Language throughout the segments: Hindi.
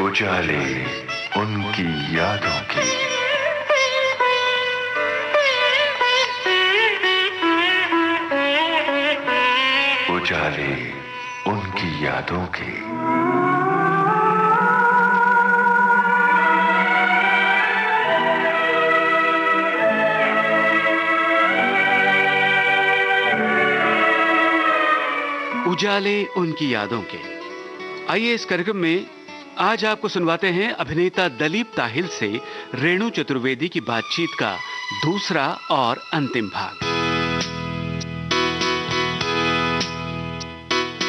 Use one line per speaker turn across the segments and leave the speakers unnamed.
उजाले उनकी यादों की। उजाले उनकी यादों की।
उजाले उनकी यादों के। आइए इस कार्यक्रम में आज आपको सुनवाते हैं अभिनेता दलीप ताहिल से रेणु चतुर्वेदी की बातचीत का दूसरा और अंतिम भाग।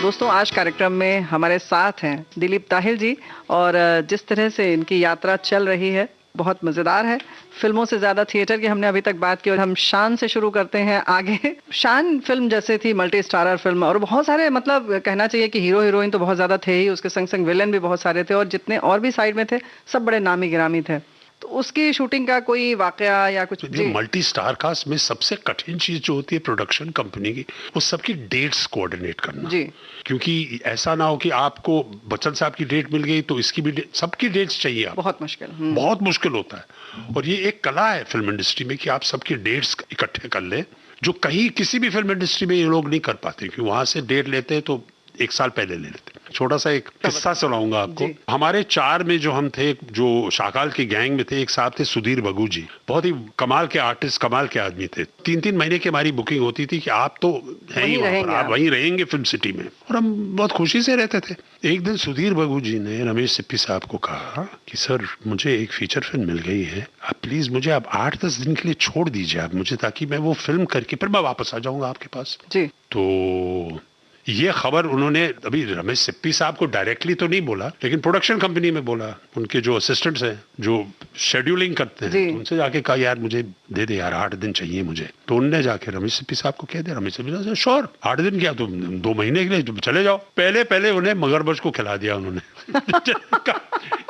दोस्तों, आज कार्यक्रम में हमारे साथ हैं दिलीप ताहिल जी, और जिस तरह से इनकी यात्रा चल रही है बहुत मज़ेदार है। फिल्मों से ज़्यादा थिएटर की हमने अभी तक बात की, और हम शान से शुरू करते हैं आगे। शान फिल्म जैसे थी मल्टी स्टारर फिल्म, और बहुत सारे मतलब कहना चाहिए कि हीरो हीरोइन तो बहुत ज़्यादा थे ही, उसके संग संग विलेन भी बहुत सारे थे, और जितने और भी साइड में थे सब बड़े नामी गिरामी थे। तो उसकी शूटिंग का कोई वाकया या कुछ?
मल्टी स्टार कास्ट में सबसे कठिन चीज जो होती है प्रोडक्शन कंपनी की, वो सबकी डेट्स कोऑर्डिनेट करना जी। क्योंकि ऐसा ना हो कि आपको बच्चन साहब की डेट मिल गई तो इसकी भी सबकी डेट्स चाहिए आप।
बहुत मुश्किल
बहुत मुश्किल होता है। और ये एक कला है फिल्म इंडस्ट्री में कि आप सबकी डेट्स इकट्ठे कर ले, जो कहीं किसी भी फिल्म इंडस्ट्री में ये लोग नहीं कर पाते, क्योंकि वहां से डेट लेते हैं तो एक साल पहले ले लेते। छोटा सा एक किस्सा सुनाऊंगा आपको। हमारे चार में जो हम थे, जो शाकाल के गैंग में थे, एक साहब थे सुधीर बगू जी, बहुत ही कमाल के आर्टिस्ट, कमाल के आदमी थे। 3-3 महीने की हमारी बुकिंग होती थी कि आप तो हैं ही वहां पर, आप वहीं रहेंगे फिल्म सिटी में, और हम बहुत खुशी से रहते थे। एक दिन सुधीर बगू जी ने रमेश सिप्पी साहब को कहा कि सर, मुझे एक फीचर फिल्म मिल गई है, आप प्लीज मुझे आप 8-10 दिन के लिए छोड़ दीजिए आप मुझे, ताकि मैं वो फिल्म करके फिर मैं वापस आ जाऊंगा आपके पास जी। तो ये खबर उन्होंने अभी रमेश सिप्पी साहब को डायरेक्टली तो नहीं बोला, लेकिन प्रोडक्शन कंपनी में बोला। उनके जो असिस्टेंट्स हैं जो शेड्यूलिंग करते हैं, तो उनसे जाके कहा यार मुझे दे दे यार, 8 दिन चाहिए मुझे। तो उनने जाके रमेश सिप्पी साहब को कह दिया। रमेश सिप्पी साहब श्योर, 8 दिन क्या, तुम 2 महीने के लिए चले जाओ। पहले उन्हें मगरमच्छ को खिला दिया उन्होंने।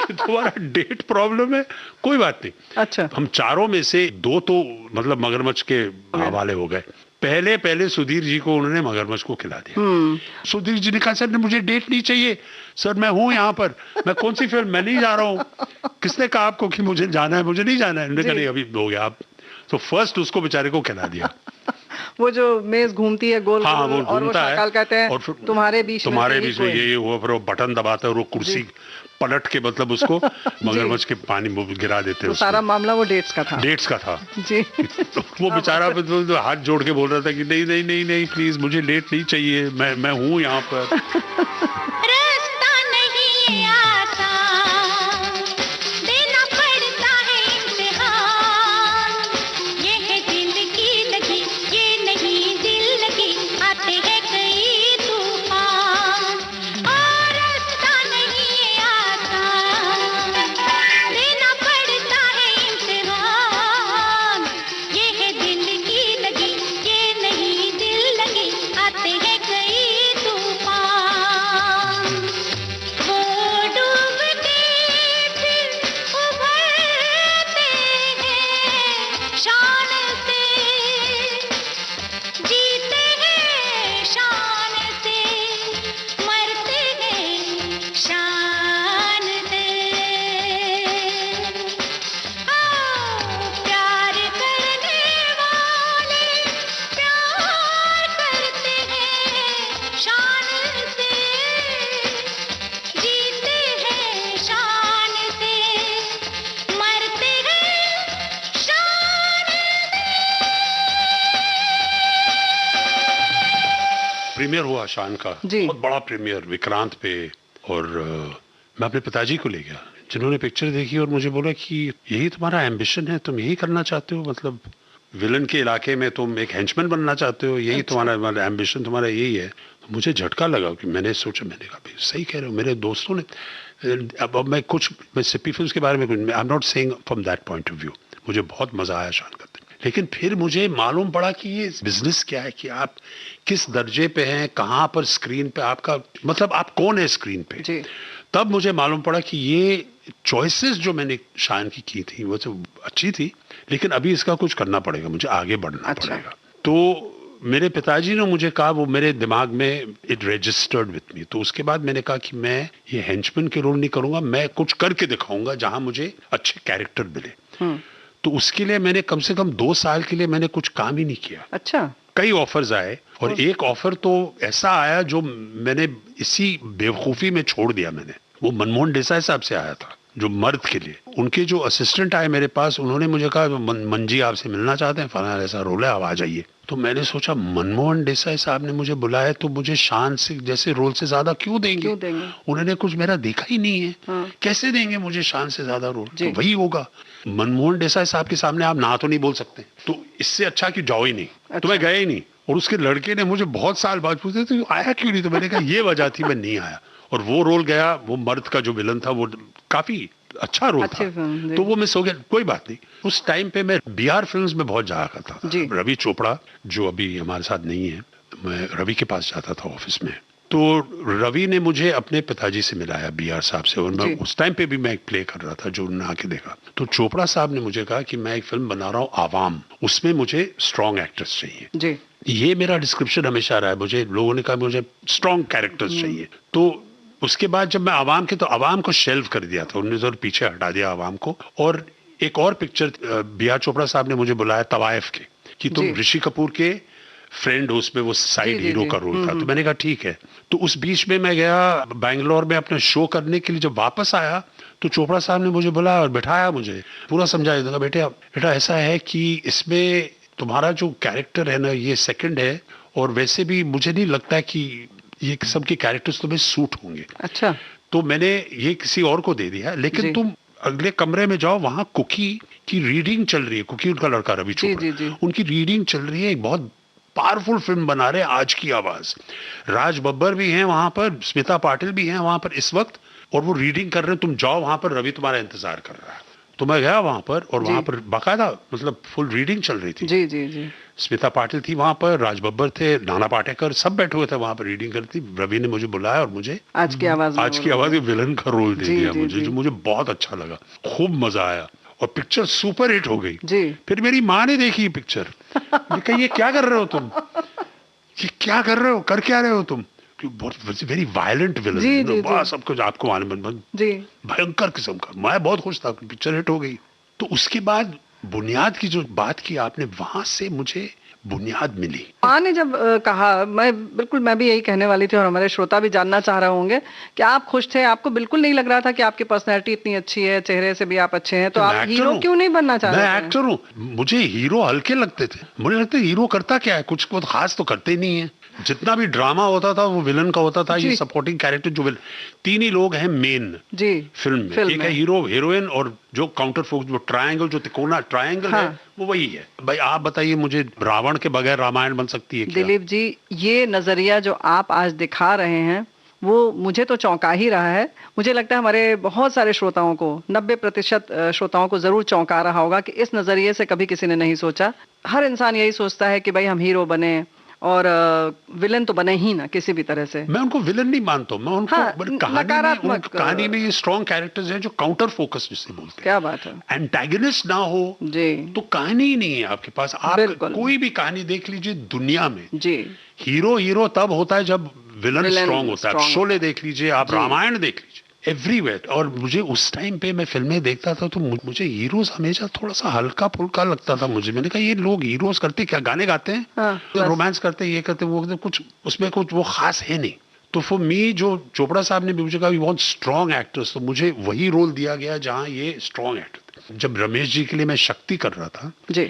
तुम्हारा डेट प्रॉब्लम है, कोई बात नहीं। अच्छा, हम चारों में से 2 तो मतलब मगरमच्छ के हवाले हो गए। पहले सुधीर जी को उन्होंने मगरमच्छ को खिला दिया। सुधीर जी ने कहा सर मुझे डेट नहीं चाहिए सर, मैं हूं यहाँ पर, मैं कौन सी फिल्म, मैं नहीं जा रहा हूँ। किसने कहा आपको कि मुझे जाना है, मुझे नहीं जाना है। उन्होंने कहा नहीं, अभी हो गया आप। तो फर्स्ट उसको बेचारे को खिला दिया।
वो जो मेज घूमती है गोल,
हाँ, वो
और वो शाकाल कहते हैं और तुम्हारे बीच में
ये हुआ, फिर वो बटन दबाता है और वो कुर्सी पलट के मतलब उसको मगरमच्छ के पानी में गिरा देते हैं।
तो सारा मामला वो डेट्स का था जी।
तो वो बेचारा तो हाथ जोड़ के बोल रहा था कि नहीं नहीं नहीं नहीं प्लीज मुझे डेट नहीं चाहिए, मैं हूँ यहाँ पर। प्रीमियर हुआ शान का, बहुत बड़ा प्रीमियर विक्रांत पे, और मैं अपने पिताजी को ले गया, जिन्होंने पिक्चर देखी और मुझे बोला कि यही तुम्हारा एम्बिशन है, तुम यही करना चाहते हो, मतलब विलन के इलाके में तुम एक हेंचमैन बनना चाहते हो, यही तुम्हारा एम्बिशन, तुम्हारा यही है। तो मुझे झटका लगा कि मैंने सोचा, मैंने कहा भाई सही कह रहे हो। मेरे दोस्तों ने, अब मैं सिप्पी फिल्म्स के बारे में I am not saying from that point of view, मुझे बहुत मजा आया शान करते, लेकिन फिर मुझे मालूम पड़ा कि ये बिजनेस क्या है, कि आप किस दर्जे पे हैं, कहाँ पर स्क्रीन पे आपका मतलब आप कौन है स्क्रीन पे जी। तब मुझे मालूम पड़ा कि ये चॉइसेस जो मैंने शान की थी वो तो अच्छी थी, लेकिन अभी इसका कुछ करना पड़ेगा, मुझे आगे बढ़ना पड़ेगा। तो मेरे पिताजी ने मुझे कहा, वो मेरे दिमाग में इट रजिस्टर्ड विथ मी, तो उसके बाद मैंने कहा कि मैं ये हेंचमैन के रोल नहीं करूंगा, मैं कुछ करके दिखाऊंगा जहां मुझे अच्छे कैरेक्टर मिले। तो उसके लिए मैंने कम से कम 2 साल के लिए मैंने कुछ काम ही नहीं किया।
अच्छा।
कई ऑफर्स आए और एक ऑफर तो ऐसा आया जो मैंने इसी बेवकूफी में छोड़ दिया मैंने। वो मनमोहन देसाई साहब से आया था, जो मर्द के लिए। उनके जो असिस्टेंट आए मेरे पास, उन्होंने मुझे कहा मन जी आपसे मिलना चाहते हैं, फलाना ऐसा रोल है, आप आ जाइए। तो मैंने सोचा मनमोहन देसाई साहब ने मुझे बुलाया तो मुझे शान से जैसे रोल से ज्यादा क्यों देंगे? उन्होंने कुछ मेरा देखा ही नहीं है। कैसे देंगे मुझे शान से ज्यादा रोल? तो वही होगा। मनमोहन देसाई साहब के सामने आप ना तो नहीं बोल सकते, तो इससे अच्छा कि जाओ ही नहीं। अच्छा। तो मैं गया ही नहीं। और उसके लड़के ने मुझे बहुत साल बाद पूछे तो आया क्यों नहीं? तो मैंने कहा ये वजह थी, मैं नहीं आया। और वो रोल गया, वो मर्द का जो विलन था वो काफी अच्छा रोल था, तो वो मिस हो गया। कोई बात नहीं। उस टाइम पे मैं बिहार फिल्म्स में बहुत जाया करता था। रवि चोपड़ा जो अभी हमारे साथ नहीं है, मैं रवि के पास जाता था ऑफिस में। तो रवि ने मुझे अपने पिताजी से मिलाया, बीआर साहब से। और मैं उस टाइम पे भी मैं एक प्ले कर रहा था जो उन्होंने आके देखा। तो चोपड़ा साहब ने मुझे कहा कि मैं एक फिल्म बना रहा हूँ आवाम, उसमें मुझे स्ट्रॉन्ग एक्टर्स चाहिए जी। ये मेरा डिस्क्रिप्शन हमेशा रहा है, मुझे लोगों ने कहा मुझे स्ट्रॉन्ग कैरेक्टर्स चाहिए। तो उसके बाद जब मैं आवाम के, तो आवाम को शेल्व कर दिया था उन्होंने, जरूर पीछे हटा दिया आवाम को। और एक और पिक्चर बीआर चोपड़ा साहब ने मुझे बुलाया तवायफ के, कि तुम ऋषि कपूर के फ्रेंड हो, उसमें वो साइड हीरो का रोल था। तो मैंने कहा ठीक है। तो उस बीच में मैं गया बैंगलोर में अपना शो करने के लिए। जब वापस आया तो चोपड़ा साहब ने मुझे बुलाया और बिठाया, मुझे पूरा समझाया, बेटा ऐसा है कि इसमें तुम्हारा जो कैरेक्टर है ना, ये सेकंड है, और वैसे भी मुझे नहीं लगता कि ये सब के कैरेक्टर्स तुम्हें सूट होंगे। अच्छा। तो मैंने ये किसी और को दे दिया, लेकिन तुम अगले कमरे में जाओ, वहां कुकी की रीडिंग चल रही है। कुकी उनका लड़का रवि चोपड़ा, उनकी रीडिंग चल रही है। एक बहुत पावरफुल फिल्म बना रहे आज की आवाज। राज बब्बर भी हैं वहां पर, स्मिता पाटिल भी हैं वहां पर इस वक्त, और वो रीडिंग कर रहे हैं। तुम जाओ वहां पर, रवि तुम्हारा इंतजार कर रहा है। तो मैं गया वहां पर, और वहां पर बाकायदा मतलब फुल रीडिंग चल रही थी। जी जी जी। स्मिता पाटिल थी वहां पर, राज बब्बर थे, नाना पाटेकर, सब बैठे हुए थे वहां पर रीडिंग करती। रवि ने मुझे बुलाया और मुझे आज की आवाज के विलन का रोल दे दिया मुझे, जो मुझे बहुत अच्छा लगा, खूब मजा आया। और पिक्चर सुपर हिट हो गई जी। फिर मेरी माँ ने देखी पिक्चर, ये क्या कर रहे हो तुम, ये क्या कर रहे हो, कर क्या रहे हो तुम? वेरी वायलेंट विलन, सब कुछ आपको मालूम जी, भयंकर किस्म का। मैं बहुत खुश था, पिक्चर हिट हो गई। तो उसके बाद बुनियाद की जो बात की आपने, वहां से मुझे बुनियाद मिली। माँ ने जब कहा, मैं भी यही कहने वाली थी, और हमारे श्रोता भी जानना चाह रहे होंगे कि आप खुश थे, आपको बिल्कुल नहीं लग रहा था कि आपकी पर्सनैलिटी इतनी अच्छी है, चेहरे से भी आप अच्छे हैं, तो आप हीरो क्यों नहीं बनना चाह रहे थे? मैं एक्टर हूँ, मुझे हीरो हल्के लगते थे। मुझे लगता है हीरो करता क्या है, कुछ बहुत खास तो करते ही नहीं है। जितना भी ड्रामा होता था वो विलन का होता था। ये सपोर्टिंग कैरेक्टर जो तीन ही लोग हैं मेन जी फिल्म में, एक है हीरो, हीरोइन, और जो काउंटर फोर्स, जो ट्रायंगल, जो तिकोना ट्रायंगल है, वो वही है। भाई आप बताइए, मुझे रावण के बगैर रामायण बन सकती है क्या? दिलीप जी, ये नजरिया जो आप आज दिखा रहे हैं वो मुझे तो चौंका ही रहा है। मुझे लगता है हमारे बहुत सारे श्रोताओं को, 90% श्रोताओं को जरूर चौंका रहा होगा कि इस नजरिए से कभी किसी ने नहीं सोचा। हर इंसान यही सोचता है कि भाई हम हीरो बने और विलन तो बने ही ना किसी भी तरह से। मैं उनको विलन नहीं मानता, मैं उनको कहानी में ये स्ट्रॉन्ग कैरेक्टर्स हैं जो काउंटर फोकस जिसे बोलते हैं। क्या बात है। एंटागनिस्ट ना हो जी तो कहानी ही नहीं है आपके पास। आप कोई भी कहानी देख लीजिए दुनिया में जी, हीरो तब होता है जब विलन स्ट्रॉन्ग होता है। आप शोले देख लीजिए, आप रामायण देख लीजिए, एवरीवेयर। और मुझे उस टाइम पे मैं फिल्में देखता था तो मुझे हीरोज हमेशा थोड़ा सा हल्का फुल्का लगता था मुझे। मैंने कहा ये लोग हीरोज करते क्या, गाने गाते हैं, रोमांस करते हैं, ये करते वो करते, कुछ उसमें कुछ वो खास है नहीं। तो फॉर मी, जो चोपड़ा साहब ने भी मुझे कहा बहुत स्ट्रॉन्ग एक्टर्स, तो मुझे वही रोल दिया गया जहाँ ये स्ट्रॉन्ग एक्टर थे। जब रमेश जी के लिए मैं शक्ति कर रहा था जी,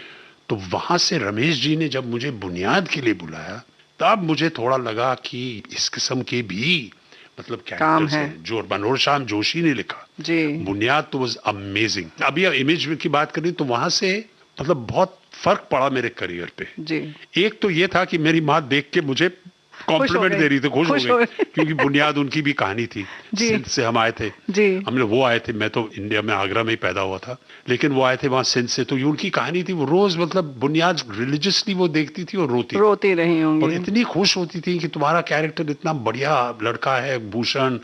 तो वहां से रमेश जी ने जब मुझे बुनियाद के लिए बुलाया, तब मुझे थोड़ा लगा कि इस किस्म के भी मतलब कैरेक्टर्स हैं जो मनोहर श्याम जोशी ने लिखा जी। बुनियाद तो वाज अमेजिंग। अभी इमेज की बात करें तो वहां से मतलब बहुत फर्क पड़ा मेरे करियर पे जी। एक तो ये था कि मेरी माँ देख के मुझे कॉम्प्लीमेंट दे रही थी, खुश हो गई, क्योंकि बुनियाद उनकी भी कहानी थी। सिंध से हम आए थे जी, हमने वो आए थे, मैं तो इंडिया में आगरा में ही पैदा हुआ था, लेकिन वो आए थे वहां सिंध से। तो ये उनकी कहानी थी। वो रोज मतलब बुनियाद रिलीजियसली वो देखती थी और रोती रही होंगी, और इतनी खुश होती थी कि तुम्हारा कैरेक्टर इतना बढ़िया लड़का है, भूषण,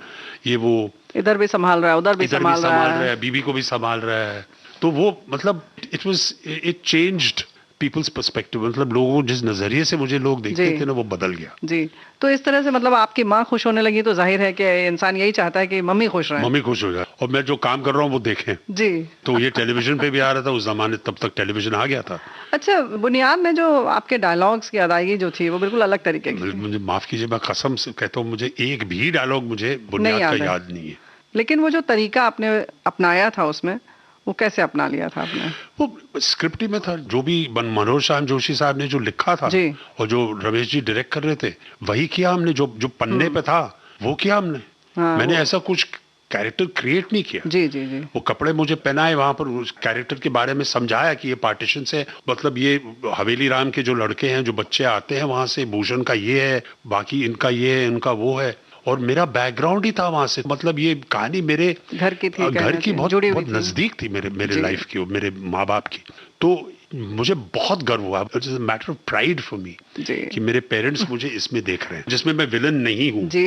ये वो इधर भी संभाल रहा है, उधर भी संभाल रहा है, बीवी को भी संभाल रहा है। तो वो मतलब इट चेंज्ड पीपल्स पर्सपेक्टिव, मतलब लोगों को जिस नजरिए से मुझे लोग देखते
जी।
थे ना वो बदल गया।
जी, तो इस तरह से मतलब आपकी माँ खुश होने लगी तो जाहिर है कि इंसान यही चाहता है कि मम्मी खुश रहे।
मम्मी खुश हो जाए और मैं जो काम कर रहा हूँ वो देखें।
जी।
तो ये टेलीविजन पे भी आ रहा था उस जमाने, तब तक टेलीविजन आ गया था।
अच्छा, बुनियाद में जो आपके डायलॉग्स की अदायगी जो थी वो बिल्कुल अलग तरीके की थी।
मुझे माफ कीजिए, मैं कसम से कहता हूँ मुझे एक भी डायलॉग मुझे
नहीं
बुनियाद का
याद है।
याद नहीं है।
लेकिन वो जो तरीका आपने अपनाया था उसमें, वो कैसे अपना लिया था आपने?
वो स्क्रिप्ट ही में था, जो भी मनोज श्याम जोशी साहब ने जो लिखा था
जी।
और जो रमेश जी डायरेक्ट कर रहे थे वही किया हमने, जो जो पन्ने पे था वो किया हमने।
हाँ,
मैंने
वो-
ऐसा कुछ कैरेक्टर क्रिएट नहीं किया।
जी जी जी।
वो कपड़े मुझे पहनाए, वहां पर उस कैरेक्टर के बारे में समझाया कि ये पार्टीशन से, मतलब ये हवेली राम के जो लड़के हैं, जो बच्चे आते हैं वहां से, भूषण का ये है, बाकी इनका ये है, इनका वो है, और मेरा बैकग्राउंड ही था वहां से। मतलब ये कहानी मेरे
घर की थी,
घर
कहना
की
चाहिए,
बहुत
जुड़ी हुई
बहुत
थी।
नजदीक थी मेरे मेरे
जी।
लाइफ की, मेरे माँ बाप की। तो मुझे बहुत गर्व हुआ, it's a matter of pride for me
जी।
कि मेरे पेरेंट्स मुझे इसमें देख रहे हैं, जिसमें मैं विलन नहीं हूँ।
जी।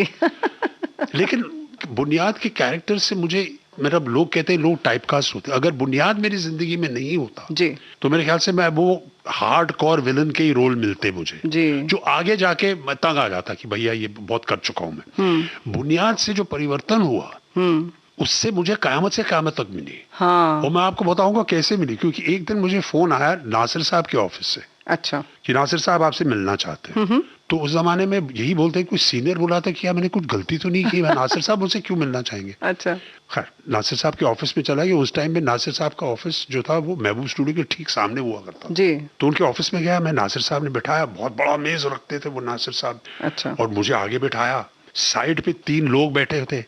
लेकिन बुनियाद के कैरेक्टर से मुझे, मेरा लोग कहते हैं लोग टाइपकास्ट होते हैं, अगर बुनियाद मेरी जिंदगी में नहीं होता
जी
तो मेरे ख्याल से मैं वो हार्ड कोर विलन के ही रोल मिलते मुझे,
जी।
जो आगे जाके मैं तंग आ जाता कि भैया ये बहुत कर चुका हूं मैं। बुनियाद से जो परिवर्तन हुआ
हम्म।
उससे मुझे कयामत से कयामत तक मिली।
हाँ।
और मैं आपको बताऊंगा कैसे मिली, क्योंकि एक दिन मुझे फोन आया नासिर साहब के ऑफिस से
अच्छा।
कि नासिर साहब आपसे मिलना चाहते हैं। तो उस जमाने में यही बोलते हैं, कोई सीनियर बुलाता कि यार मैंने कुछ गलती तो नहीं की, मैं नासिर साहब मुझसे क्यों मिलना चाहेंगे।
अच्छा।
खैर नासिर साहब के ऑफिस में चला गया। उस टाइम में नासिर साहब का ऑफिस जो था वो महबूब स्टूडियो के ठीक सामने हुआ करता था।
जी।
तो उनके ऑफिस में गया मैं, नासिर साहब ने बिठाया, बहुत बड़ा मेज रखते थे वो नासिर साहब।
अच्छा।
और मुझे आगे बिठाया, साइड पे 3 लोग बैठे थे।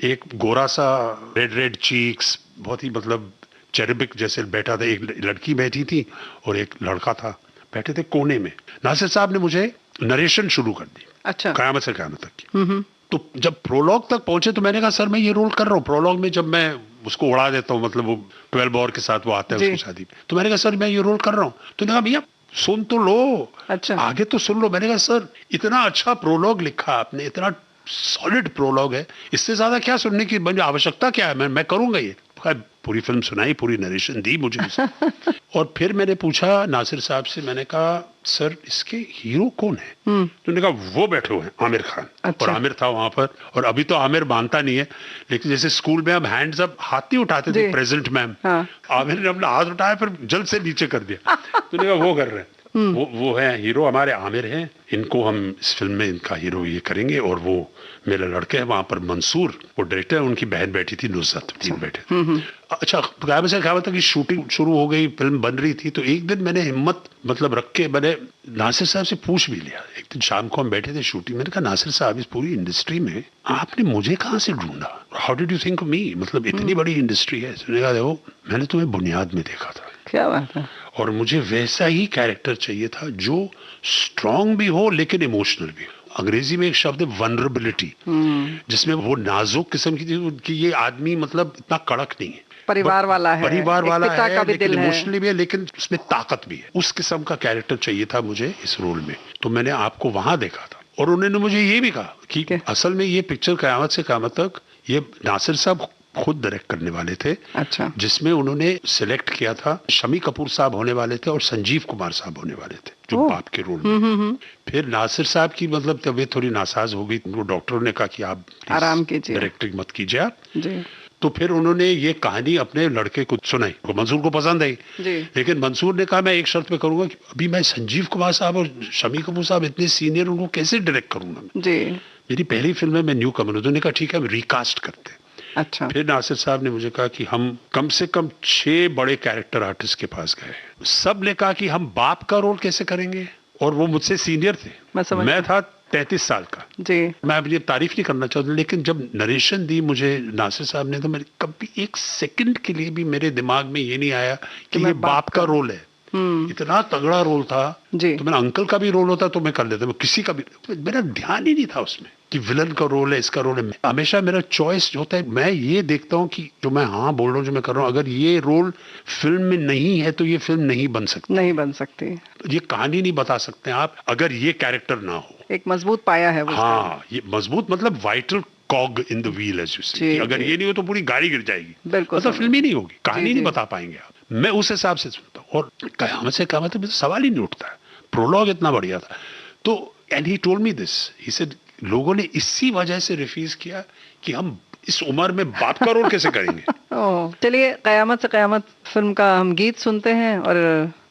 एक गोरा सा, रेड रेड चीक्स, बहुत ही मतलब चेरेबिक जैसे बैठा था, एक लड़की बैठी थी और एक लड़का था, बैठे थे कोने में। नासिर साहब ने मुझे नरेशन शुरू कर दी,
अच्छा।
कयामत से कयामत तक की। तो जब प्रोलॉग तक पहुंचे तो मैंने कहा सर मैं ये रोल कर रहा हूँ। प्रोलॉग में जब मैं उसको उड़ा देता हूँ, मतलब वो 12 बॉर के साथ वो आता है
जी।
उसकी शादी में, तो मैंने कहा सर मैं ये रोल कर रहा हूँ। तो उन्होंने कहा भैया सुन तो लो,
अच्छा।
आगे तो सुन लो। मैंने कहा सर इतना अच्छा प्रोलॉग लिखा आपने, इतना सॉलिड प्रोलॉग है, इससे ज्यादा क्या सुनने की मुझे आवश्यकता क्या है, मैं करूंगा ये। पूरी फिल्म सुनाई, पूरी नरेशन दी मुझे और फिर मैंने पूछा नासिर साहब से, मैंने कहा सर इसके हीरो कौन है। तो उन्होंने कहा वो बैठे हुए हैं आमिर खान।
अच्छा।
और आमिर था वहां पर, और अभी तो आमिर मानता नहीं है, लेकिन जैसे स्कूल में हम हैंड्स अप हाथ नहीं उठाते थे,
जी।
प्रेजेंट मैम,
हाँ।
आमिर ने अपना हाथ उठाया फिर जल्द से नीचे कर दिया। तो उन्होंने कहा वो कर रहे हैं, वो है हीरो हमारे आमिर हैं, इनको हम इस फिल्म में इनका हीरो ये करेंगे। और वो मेरे लड़के हैं वहां पर, मंसूर वो डायरेक्टर है, उनकी बहन बैठी थी नुसरत, 3 बैठे थे। अच्छा कयामत से कयामत तक की शूटिंग शुरू हो गई, फिल्म बन रही थी। तो एक दिन मैंने हिम्मत मतलब रख के मैंने नासिर साहब से पूछ भी लिया। एक दिन शाम को हम बैठे थे शूटिंग, मैंने कहा नासिर साहब इस पूरी इंडस्ट्री में आपने मुझे कहाँ से ढूंढा, how did you think of me, मतलब इतनी बड़ी इंडस्ट्री है। उसने कहा देखो मैंने तुम्हें बुनियाद में देखा था,
क्या बात है।
और मुझे वैसा ही कैरेक्टर चाहिए था जो स्ट्रांग भी हो लेकिन इमोशनल भी हो। अंग्रेजी में एक शब्द है वनरेबिलिटी, जिसमें वो नाजुक किस्म की थी कि ये आदमी मतलब इतना कड़क नहीं है,
परिवार वाला है,
परिवार
एक
वाला
पिता
है,
का भी
लेकिन
दिल है।
इमोशनली भी है, लेकिन उसमें ताकत भी है। उस किस्म का कैरेक्टर चाहिए था मुझे इस रोल में। तो मैंने आपको वहां देखा था, और उन्होंने मुझे ये भी कहा कि
क्या?
असल में ये पिक्चर कयामत से कयामत तक ये नासिर साहब खुद डायरेक्ट करने वाले थे।
अच्छा।
जिसमें उन्होंने सिलेक्ट किया था, शमी कपूर साहब होने वाले थे और संजीव कुमार साहब होने वाले थे जो
ओह।
बाप के रोल में। फिर नासिर साहब की मतलब तबीयत थोड़ी नासाज हो गई, वो डॉक्टरों ने कहा कि आप
आराम कीजिए,
डायरेक्टिंग मत कीजिए आप।
जी
तो फिर उन्होंने ये कहानी अपने लड़के को सुनाई, मंसूर को पसंद आई।
जी।
लेकिन मंसूर ने कहा मैं एक शर्त पे करूंगा कि अभी मैं संजीव कुमार साहब और शमी कपूर साहब इतने सीनियर, उनको कैसे डायरेक्ट करूंगा मैं?
जी।
मेरी पहली फिल्म है, मैं न्यू कमर। उन्होंने कहा ठीक है हम रिकास्ट करते हैं।
अच्छा।
फिर नासिर साहब ने मुझे कहा कि हम कम से कम 6 बड़े कैरेक्टर आर्टिस्ट के पास गए। सब ने कहा कि हम बाप का रोल कैसे करेंगे, और वो मुझसे सीनियर थे।
मैं समझ
मैं
गई।
था 33 साल का।
जी।
मैं अब ये तारीफ नहीं करना चाहता, लेकिन जब नरेशन दी मुझे नासिर साहब ने, तो मेरे कभी एक सेकंड के लिए भी मेरे दिमाग में ये नहीं आया कि ये
मैं
बाप का रोल है। इतना तगड़ा रोल था।
जी।
तो मेरा अंकल का भी रोल होता तो मैं कर लेता, मैं किसी का भी, मेरा ध्यान ही नहीं था उसमें कि विलन का रोल है, इसका रोल है। हमेशा मेरा चॉइस होता है, मैं ये देखता हूँ कि जो मैं हाँ बोल रहा हूँ, जो मैं कर रहा हूँ, अगर ये रोल फिल्म में नहीं है तो ये फिल्म नहीं बन सकती,
नहीं बन सकती।
ये कहानी नहीं बता सकते आप अगर ये कैरेक्टर ना हो।
एक मजबूत पाया है वो।
हाँ, ये मजबूत मतलब vital cog in the wheel, as you say,
जी,
अगर
जी।
ये नहीं हो तो पूरी गाड़ी गिर जाएगी,
बिल्कुल
मतलब
समझ।
फिल्म ही नहीं होगी, कहानी
जी,
नहीं
जी।
बता पाएंगे आप। मैं उस हिसाब से सुनता हूँ। और कयामत से कयामत में तो सवाल ही नहीं उठता है, प्रोलॉग इतना बढ़िया था। तो and he told me this, he said लोगों ने इसी वजह से रिफ्यूज किया कि हम इस उम्र में बाप का रोल कैसे करेंगे।
चलिए कयामत से कयामत फिल्म का हम गीत सुनते हैं और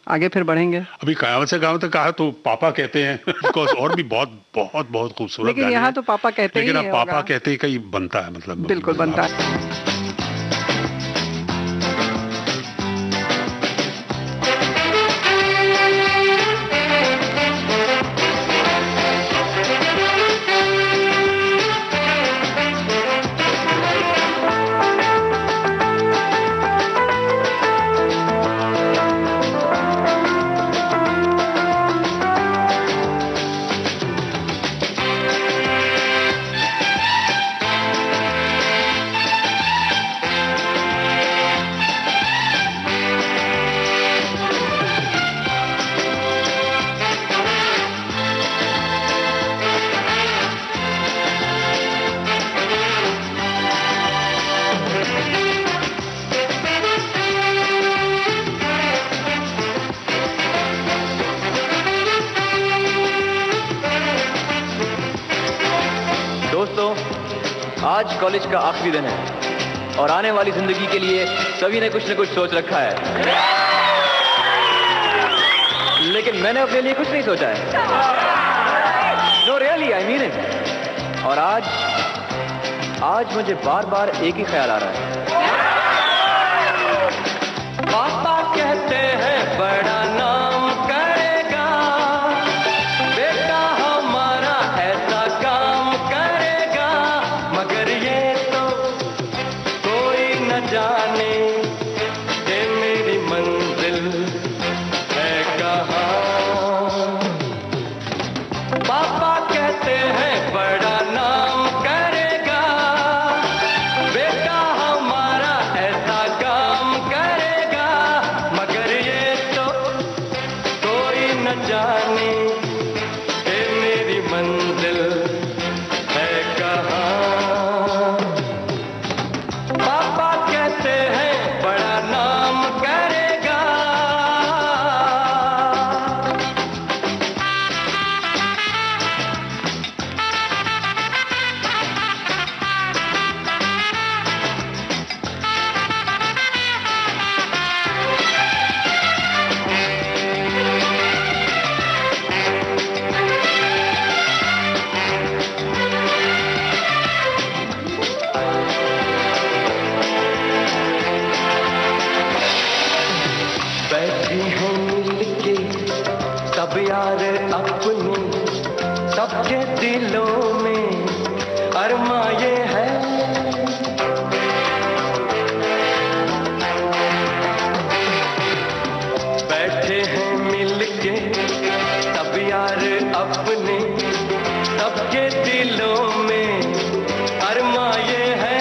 आगे फिर बढ़ेंगे।
अभी कयामत से कयामत कहा तो पापा कहते हैं, बिकॉज और भी बहुत बहुत बहुत खूबसूरत,
लेकिन यहाँ तो पापा कहते ही,
लेकिन अब पापा कहते ही कहीं बनता है, मतलब
बिल्कुल बनता है।
आज कॉलेज का आखिरी दिन है और आने वाली जिंदगी के लिए सभी ने कुछ न कुछ सोच रखा है, लेकिन मैंने अपने लिए कुछ नहीं सोचा है। No really, I mean it. और आज मुझे बार बार एक ही ख्याल आ रहा है। पापा कहते हैं बड़ा नाम करेगा, बेटा हमारा ऐसा काम करेगा, मगर ये तो कोई न जाने कि मेरी मंजिल है कहाँ। पापा कहते हैं बड़ा नाम करेगा, बेटा हमारा ऐसा काम करेगा, मगर ये तो कोई न जाने कि मेरी मंजिल है कहाँ। पापा कहते हैं बड़ा नाम करेगा। बैठी हैं मिलके सब यार अपने, सबके दिलों में अरमा ये है। बैठे हैं मिलके सब यार अपने, सबके दिलों में अरमा ये है।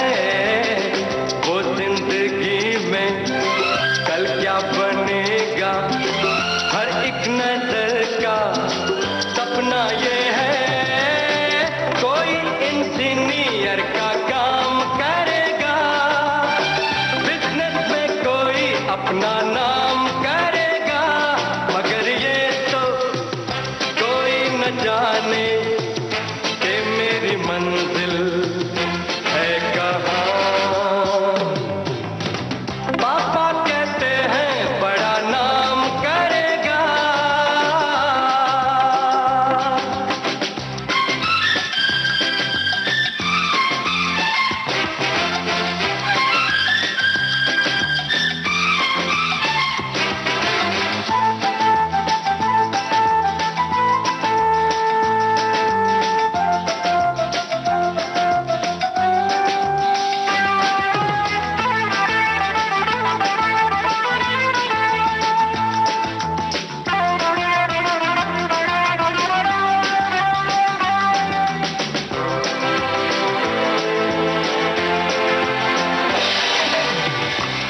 वो जिंदगी में कल क्या बनेगा, हर एक नजर का सपना ये है। कोई इंजीनियर का काम करेगा, बिजनेस में कोई अपना नाम करेगा, मगर ये तो कोई न जाने कि मेरी मंजिल है कहाँ। पापा कहते हैं बड़ा नाम करेगा।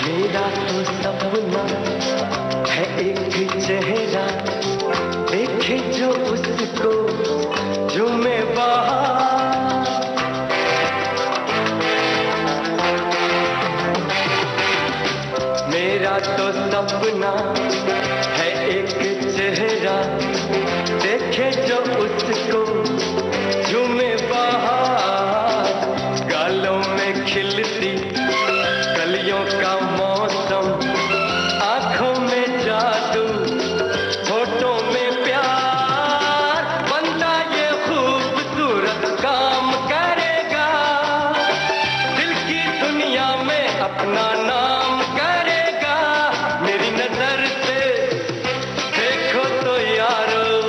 मेरा तो सपना है एक चेहरा, देखे जो उसको झूमे बाहर। मेरा
तो सपना है एक चेहरा, देखे जो उसको झूमे बाहर, गालों में खिलती कलियों का मौसम, आंखों में जादू, होठों में प्यार, बंदा ये खूबसूरत काम करेगा, दिल की दुनिया में अपना नाम करेगा। मेरी नजर से देखो तो यारो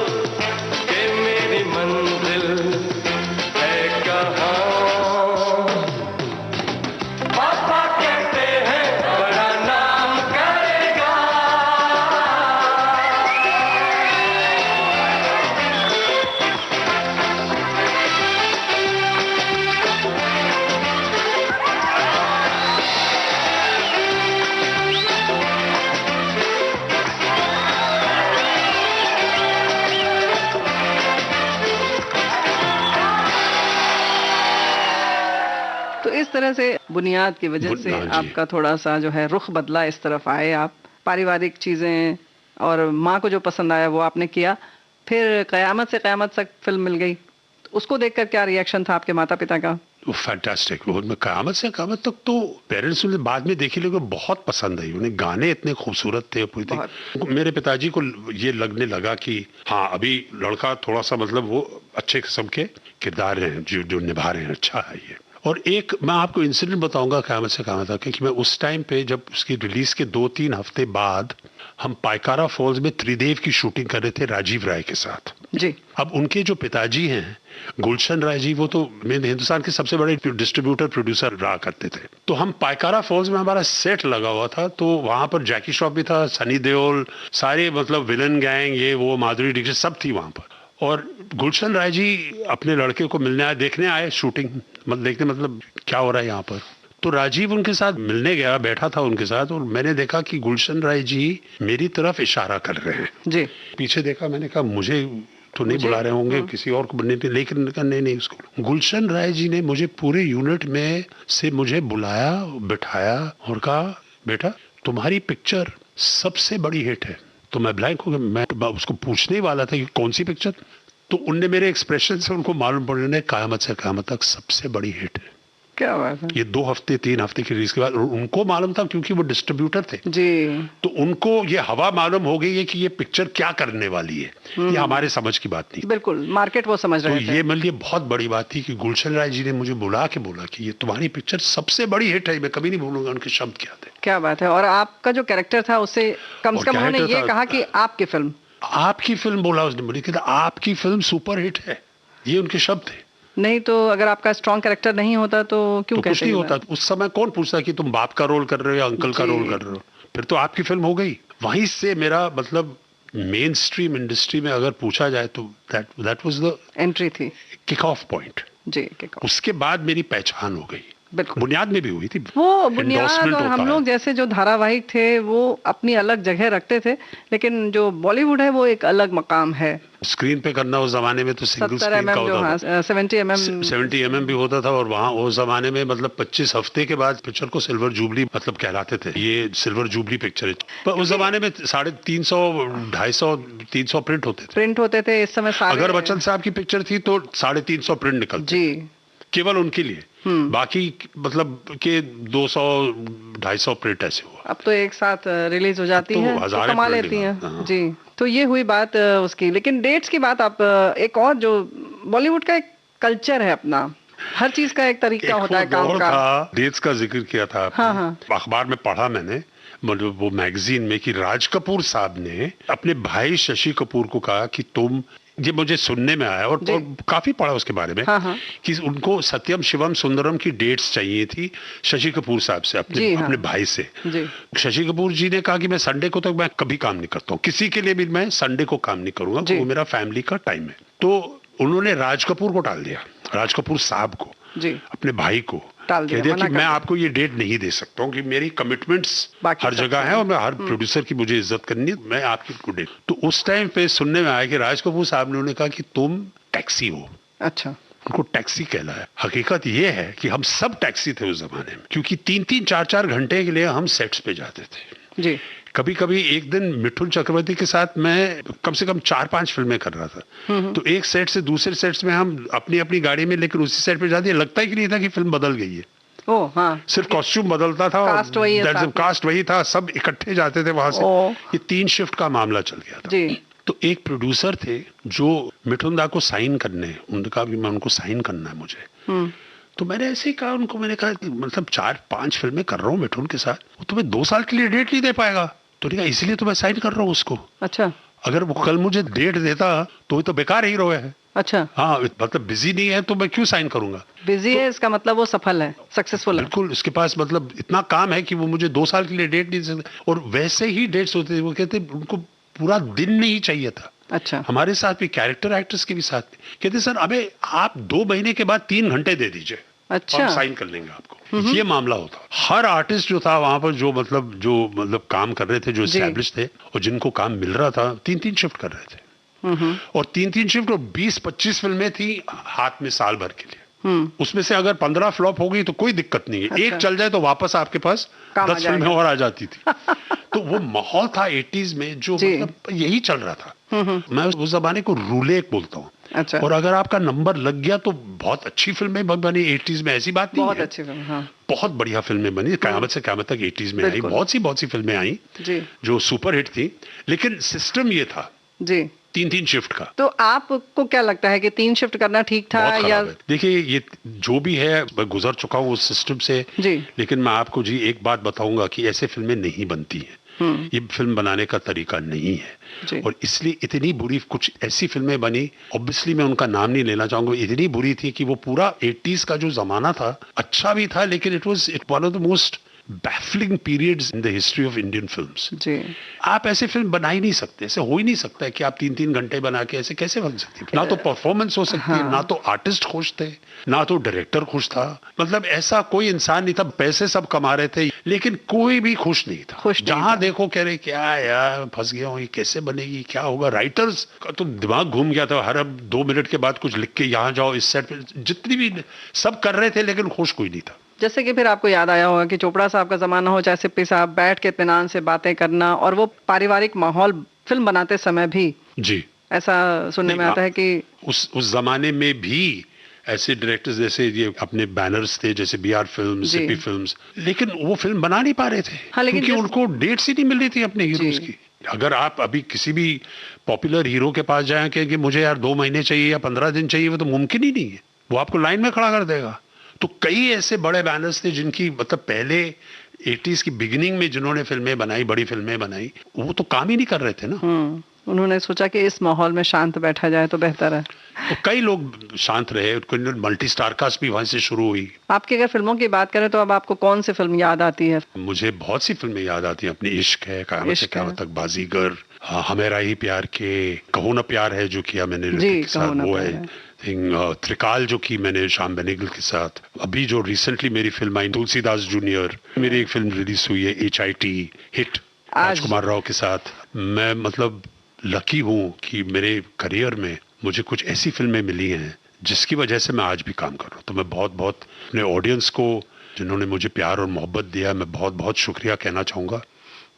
कि मेरी मंजिल है कहाँ। पापा कहते हैं बड़ा नाम करेगा।
तो इस तरह से बुनियाद की वजह से
हाँ जी।
आपका थोड़ा सा जो है रुख बदला, इस तरफ आए आप, पारिवारिक चीजें और माँ को जो पसंद आया वो आपने किया। फिर कयामत से कयामत तक फिल्म मिल गई, तो उसको देखकर क्या रिएक्शन था आपके माता पिता का?
फैंटास्टिक। वो मैं कयामत से कयामत तक तो पेरेंट्स ने बाद में देखी, लेकिन बहुत पसंद आई उन्हें। गाने इतने खूबसूरत थे पूरी थी। मेरे पिताजी को ये लगने लगा कि हाँ अभी लड़का थोड़ा सा मतलब वो अच्छे किस्म के किरदार हैं जो जो निभा रहे हैं, अच्छा है ये। और एक मैं आपको इंसिडेंट बताऊंगा कयामत से कयामत तक कि मैं उस टाइम पे जब उसकी रिलीज के 2-3 हफ्ते बाद हम पाइकारा फॉल्स में त्रिदेव की शूटिंग कर रहे थे राजीव राय के साथ।
जी।
अब उनके जो पिताजी हैं गुलशन राय जी, वो तो हिंदुस्तान के सबसे बड़े डिस्ट्रीब्यूटर प्रोड्यूसर रहा करते थे। तो हम पाइकारा फॉल्स में हमारा सेट लगा हुआ था, तो वहां पर जैकी श्रॉफ भी था, सनी देओल, सारे मतलब विलन गैंग, ये वो, माधुरी दीक्षित सब थी वहां पर। और गुलशन राय जी अपने लड़के को मिलने आए, देखने आए शूटिंग, मतलब देखने मतलब क्या हो रहा है यहाँ पर। तो राजीव उनके साथ मिलने गया, बैठा था उनके साथ, और मैंने देखा कि गुलशन राय जी मेरी तरफ इशारा कर रहे हैं।
जी।
पीछे देखा, मैंने कहा मुझे तो नहीं बुला रहे होंगे, किसी और को बनने थे, लेकिन नहीं उसको। गुलशन राय जी ने मुझे पूरे यूनिट में से मुझे बुलाया, बिठाया और कहा बेटा तुम्हारी पिक्चर सबसे बड़ी हिट है। तो मैं ब्लैंक हो गया, मैं उसको पूछने ही वाला था कि कौन सी पिक्चर। तो उनने मेरे एक्सप्रेशन से उनको मालूम पड़ रहा है कयामत से कयामत तक सबसे बड़ी हिट है।
क्या बात है।
ये 2 हफ्ते 3 हफ्ते की रिलीज के बाद उनको मालूम था, क्योंकि वो डिस्ट्रीब्यूटर थे
जी।
तो उनको ये हवा मालूम हो गई है कि ये पिक्चर क्या करने वाली है। ये हमारे समझ की बात नहीं।
बिल्कुल मार्केट वो समझ
तो
रहे थे।
ये मेरे लिए बहुत बड़ी बात थी कि गुलशन राय जी ने मुझे बुला के बोला कि ये तुम्हारी पिक्चर सबसे बड़ी हिट है। मैं कभी नहीं भूलूंगा उनके शब्द क्या थे।
क्या बात है। और आपका जो कैरेक्टर था उससे कम से कम उन्होंने
character
ये
था-
कहा कि आपकी फिल्म,
आपकी फिल्म बोला उसने, मुझे कहता आपकी फिल्म सुपर हिट है, ये उनके शब्द थे।
नहीं तो अगर आपका स्ट्रॉन्ग कैरेक्टर नहीं होता तो क्यों
तो कुछ
कहते
नहीं
हैं?
होता। उस समय कौन पूछता कि तुम बाप का रोल कर रहे हो या अंकल का
जी।
रोल कर रहे हो, फिर तो आपकी फिल्म हो गई। वहीं से मेरा मतलब मेन स्ट्रीम इंडस्ट्री में अगर पूछा जाए तो दैट वाज द
एंट्री थी।
Kick off point.
जी किक ऑफ।
उसके बाद मेरी पहचान हो गई।
बिल्कुल।
बुनियाद में भी हुई थी।
वो बुनियाद
Endorsement
और हम
होता
लोग
है।
जैसे जो धारावाहिक थे वो अपनी अलग जगह रखते थे, लेकिन जो बॉलीवुड है वो एक अलग मकाम है।
स्क्रीन पे करना उस जमाने में तो सिंगल
70
स्क्रीन का
mm जो
होता
हाँ
था।
70 mm
70 mm भी होता था, और वहाँ उस जमाने में मतलब 25 हफ्ते के बाद पिक्चर को सिल्वर जुबली मतलब कहलाते थे। ये सिल्वर जुबली पिक्चर है। पर उस जमाने में 350, 250, 300 प्रिंट होते थे।
प्रिंट होते थे इस समय सारे।
अगर बच्चन साहब की पिक्चर थी तो 350 प्रिंट निकलते,
जी
केवल उनके लिए। बाकी मतलब के 200, 250 प्रिंट ऐसे हुआ।
अब तो एक साथ रिलीज हो जाती
अब तो
है तो
हजारें
कमा
print
लेती हैं।
हाँ।
जी तो ये हुई बात उसकी। लेकिन डेट्स की बात आप एक और जो बॉलीवुड का एक कल्चर है अपना, हर चीज का एक तरीका होता है
एक
काम
दौर
का।
था, डेट्स का जिक्र किया था आपने।
हाँ, हाँ।
अखबार में पढ़ा मैंने, मतलब वो मैगजीन में, कि राज कपूर साहब ने अपने भाई शशि कपूर को कहा कि तुम, ये मुझे सुनने में आया और काफी पढ़ा उसके बारे में,
हाँ, हाँ।
कि उनको सत्यम शिवम सुंदरम की डेट्स चाहिए थी शशि कपूर साहब से, अपने
जी, हाँ।
अपने भाई से।
जी
शशि कपूर जी ने कहा कि मैं संडे को तो मैं कभी काम नहीं करता हूँ, किसी के लिए भी मैं संडे को काम नहीं करूंगा,
जी।
वो मेरा फैमिली का टाइम है। तो उन्होंने राज कपूर को टाल दिया, राज कपूर साहब को,
जी
अपने भाई को
टाल दिया,
कह दिया
मना
कि
कर
मैं
दिया।
आपको ये डेट नहीं दे सकता हूँ, कि मेरी कमिटमेंट्स
बाकी
हर
सब
जगह है और मैं हर प्रोड्यूसर की मुझे इज्जत करनी है, मैं आपकी को डेट। तो उस टाइम पे सुनने में आया कि राज कपूर साहब ने उन्होंने कहा कि तुम टैक्सी हो।
अच्छा
उनको टैक्सी कहला है। हकीकत ये है कि हम सब टैक्सी थे उस जमाने में, क्योंकि 3-3, 4-4 घंटे के लिए हम सेट्स पे जाते थे।
जी।
कभी कभी एक दिन मिठुन चक्रवर्ती के साथ मैं कम से कम 4-5 फिल्में कर रहा था। तो एक सेट से दूसरे सेट्स में हम अपनी अपनी गाड़ी में, लेकिन उसी सेट पे जाते लगता ही नहीं था कि फिल्म बदल गई है।
ओ हाँ,
सिर्फ कॉस्ट्यूम बदलता था,
कास्ट वही है, साथ में।
कास्ट वही था, सब इकट्ठे जाते थे वहां से। ये 3 शिफ्ट का मामला चल गया था।
जी।
तो एक प्रोड्यूसर थे जो मिठुन दा को साइन करने, उनका भी मैं उनको साइन करना है मुझे। तो मैंने ऐसे ही कहा उनको, मैंने कहा मतलब 4-5 फिल्में कर रहा हूँ मिठुन के साथ, वो तुम्हें 2 साल के लिए डेट नहीं दे पाएगा। तो कहा इसलिए तो मैं साइन कर रहा हूँ उसको।
अच्छा।
अगर वो कल मुझे डेट देता तो ये तो बेकार हीरो है।
अच्छा।
हाँ, मतलब बिजी नहीं है तो मैं क्यों साइन करूंगा।
बिजी है इसका मतलब वो सफल है, सक्सेसफुल है।
बिल्कुल, उसके पास मतलब इतना काम है कि वो मुझे 2 साल के लिए डेट नहीं दे सकते। और वैसे ही डेट्स होते थे, वो कहते उनको पूरा दिन नहीं चाहिए था।
अच्छा।
हमारे साथ भी कैरेक्टर एक्टर्स के भी साथ भी कहते सर अबे आप 2 महीने के बाद 3 घंटे दे दीजिए,
अच्छा,
हम साइन कर लेंगे आपको। ये मामला होता। हर आर्टिस्ट जो था वहां पर, जो मतलब काम कर रहे थे, जो एस्टैब्लिश थे और जिनको काम मिल रहा था, 3-3 शिफ्ट कर रहे थे। और 3-3 शिफ्ट और 20-25 फिल्में थी हाथ में साल भर के लिए। उसमें से अगर 15 फ्लॉप हो गई तो कोई दिक्कत नहीं है।
अच्छा।
एक चल जाए तो वापस आपके पास 10 फिल्में और आ जाती थी। तो वो माहौल था 80s में, जो मतलब यही चल रहा था। मैं उस जमाने को रूलेक बोलता हूँ।
अच्छा।
और अगर आपका नंबर लग गया तो बहुत अच्छी फिल्में बनी 80s में, ऐसी बात नहीं
बहुत
है।
अच्छी फिल्म, हाँ।
बहुत बढ़िया फिल्में बनी, कयामत से कयामत तक 80s में आई। बहुत सी फिल्में आई जो सुपर हिट थी, लेकिन सिस्टम ये था
जी
3-3 शिफ्ट का।
तो आपको क्या लगता है कि 3 शिफ्ट करना ठीक था
बहुत
या?
खराब है। देखिए ये जो भी है, मैं गुजर चुका हूँ उस सिस्टम से
जी।
लेकिन मैं आपको जी एक बात बताऊंगा कि ऐसे फिल्में नहीं बनती हैं। ये फिल्म बनाने का तरीका नहीं है। और इसलिए इतनी बुरी कुछ ऐसी फिल्में बनी, ऑब्वियसली मैं उनका नाम नहीं लेना चाहूंगा, इतनी बुरी थी कि वो पूरा 80s का जो जमाना था अच्छा भी था, लेकिन it one of the most baffling periods in the history of Indian films.
जी।
आप ऐसे फिल्म बना ही नहीं सकते, ऐसे हो ही नहीं सकता है कि आप 3-3 घंटे बना के ऐसे कैसे बन सकती है। ना तो परफॉर्मेंस हो सकती है, ना तो आर्टिस्ट खुश थे, ना तो डायरेक्टर खुश था। मतलब ऐसा कोई इंसान नहीं था। पैसे सब कमा रहे थे लेकिन कोई भी खुश नहीं था। जहां देखो कह रहे क्या यार फंस गया हूं, ये कैसे बनेगी, क्या होगा। राइटर्स का तो दिमाग घूम गया था। हर 2 मिनट के बाद कुछ लिख के यहाँ जाओ, इस सेट पे, जितनी भी सब कर रहे थे लेकिन खुश कोई नहीं था।
जैसे कि फिर आपको याद आया होगा कि चोपड़ा साहब का जमाना हो, चाहे सिप्पी साहब, बैठ के इत्मीनान से बातें करना, और वो पारिवारिक माहौल फिल्म बनाते समय भी
जी
ऐसा सुनने में आता है कि
उस जमाने में भी ऐसे डायरेक्टर्स जैसे ये अपने बैनर्स थे, जैसे बीआर फिल्म्स, सिप्पी फिल्म्स, लेकिन वो फिल्म बना नहीं पा रहे थे।
हाँ, लेकिन
क्योंकि उनको डेट्स ही नहीं मिल रही थी अपने हीरोज की। अगर आप अभी किसी भी पॉपुलर हीरो के पास जाएं कि मुझे यार 2 महीने चाहिए या 15 दिन चाहिए, वो तो मुमकिन ही नहीं है। वो आपको लाइन में खड़ा कर देगा। तो कई ऐसे बड़े बैनर्स थे जिनकी मतलब पहले 80s की बिगिनिंग में जिन्होंने फिल्में बनाई, बड़ी फिल्में बनाई, वो तो काम ही नहीं कर रहे थे ना।
उन्होंने सोचा कि इस माहौल में शांत बैठा जाए तो बेहतर है।
तो कई लोग शांत रहे, मल्टी स्टार कास्ट भी वहां से शुरू हुई।
आपकी अगर फिल्मों की बात करें तो अब आपको कौन सी फिल्म याद आती है?
मुझे बहुत सी फिल्में याद आती हैं। अपनी इश्क है, कयामत से कयामत तक, बाजीगर, हमेरा ही प्यार के, कहो ना प्यार है जो किया मैंने ऋतिक के साथ, वो है। त्रिकाल जो की मैंने श्याम बेनेगल के साथ। अभी जो रिसेंटली मेरी फिल्म आई तुलसीदास जूनियर, मेरी एक फिल्म रिलीज हुई है HIT हिट राजकुमार राव के साथ। मैं मतलब लकी हूँ कि मेरे करियर में मुझे कुछ ऐसी फिल्में मिली हैं जिसकी वजह से मैं आज भी काम कर रहा हूँ। तो मैं बहुत बहुत अपने ऑडियंस को, जिन्होंने मुझे प्यार और मोहब्बत दिया, मैं बहुत बहुत शुक्रिया कहना चाहूँगा।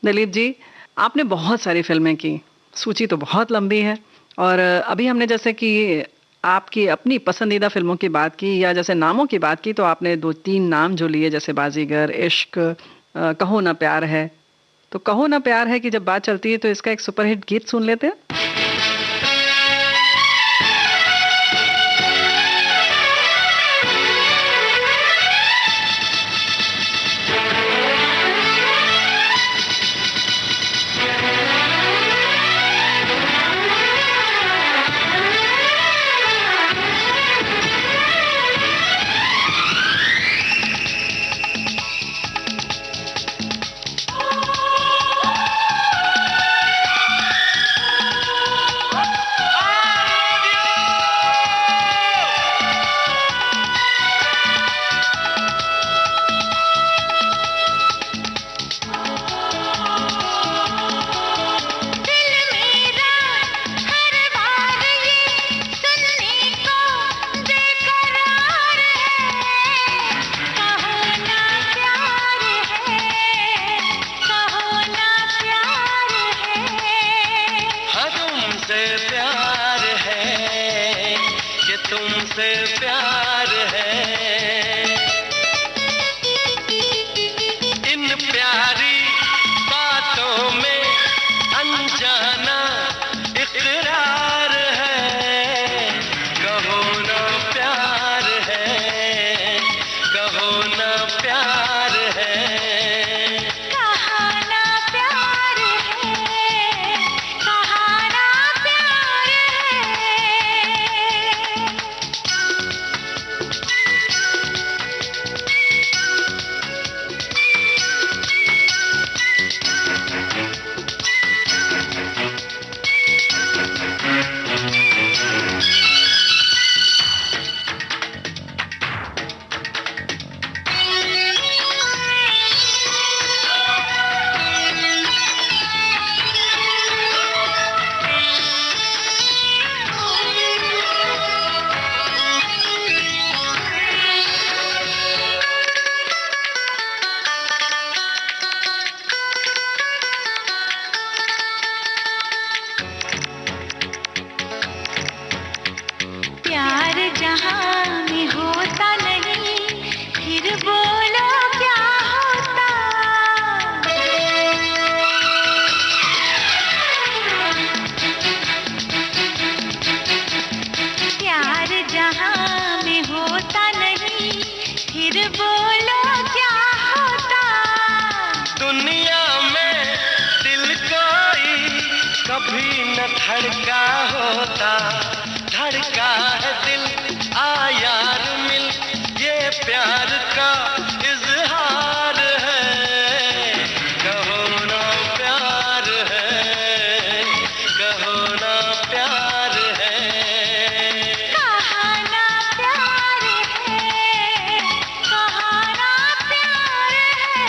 दिलीप जी, आपने बहुत सारी फिल्में की, सूची तो बहुत लंबी है। और अभी हमने जैसे कि आपकी अपनी पसंदीदा फिल्मों की बात की या जैसे नामों की बात की, तो आपने 2-3 नाम जो लिए, जैसे बाजीगर, इश्क, कहो ना प्यार है। तो कहो ना प्यार है कि जब बात चलती है तो इसका एक सुपरहिट गीत सुन लेते हैं।
तुमसे प्यार है। इन प्यारी बातों में अनजाना इकरार है। कहो ना प्यार है, कहो ना प्यार है।
कहा ना प्यार है, कहा ना प्यार है। प्यार जहां में होता नहीं, फिर बोलो क्या होता। प्यार जहां में होता नहीं, फिर बोलो क्या होता।
दुनिया में दिल कोई कभी न धड़का होता। धड़का है दिल आ यार मिल, ये प्यार का इजहार है। कहो ना प्यार है, कहो ना प्यार है।
कहा ना प्यार है, कहा ना प्यार है।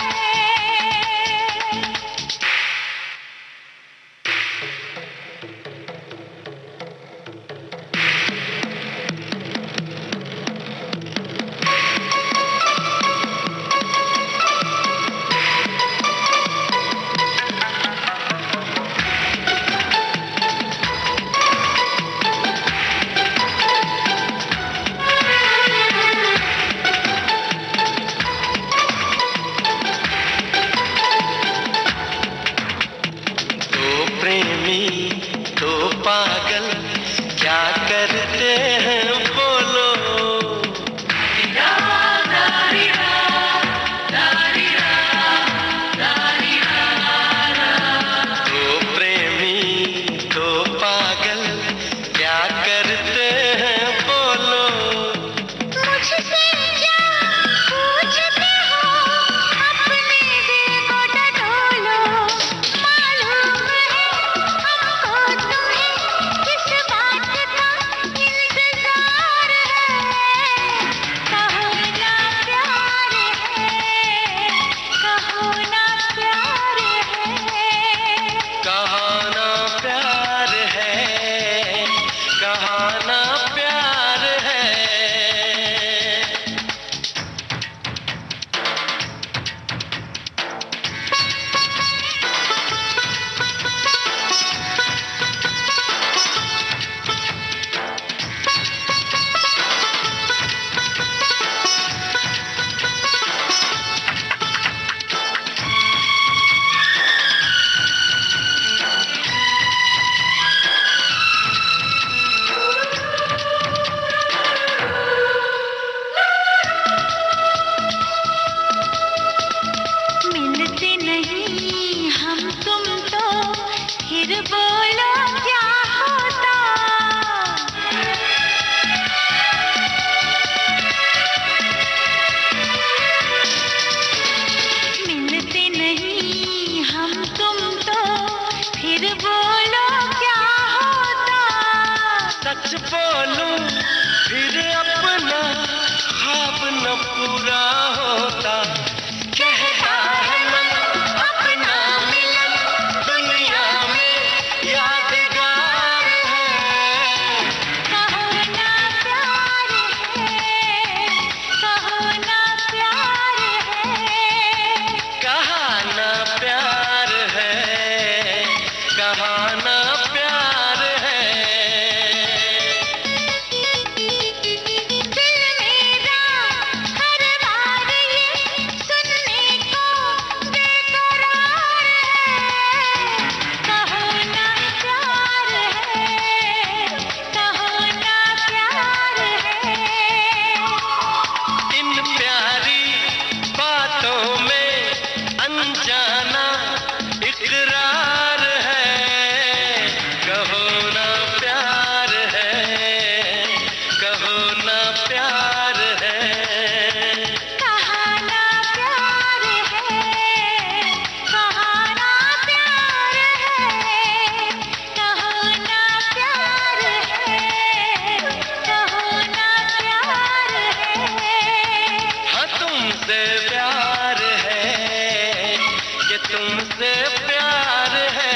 तुमसे प्यार है।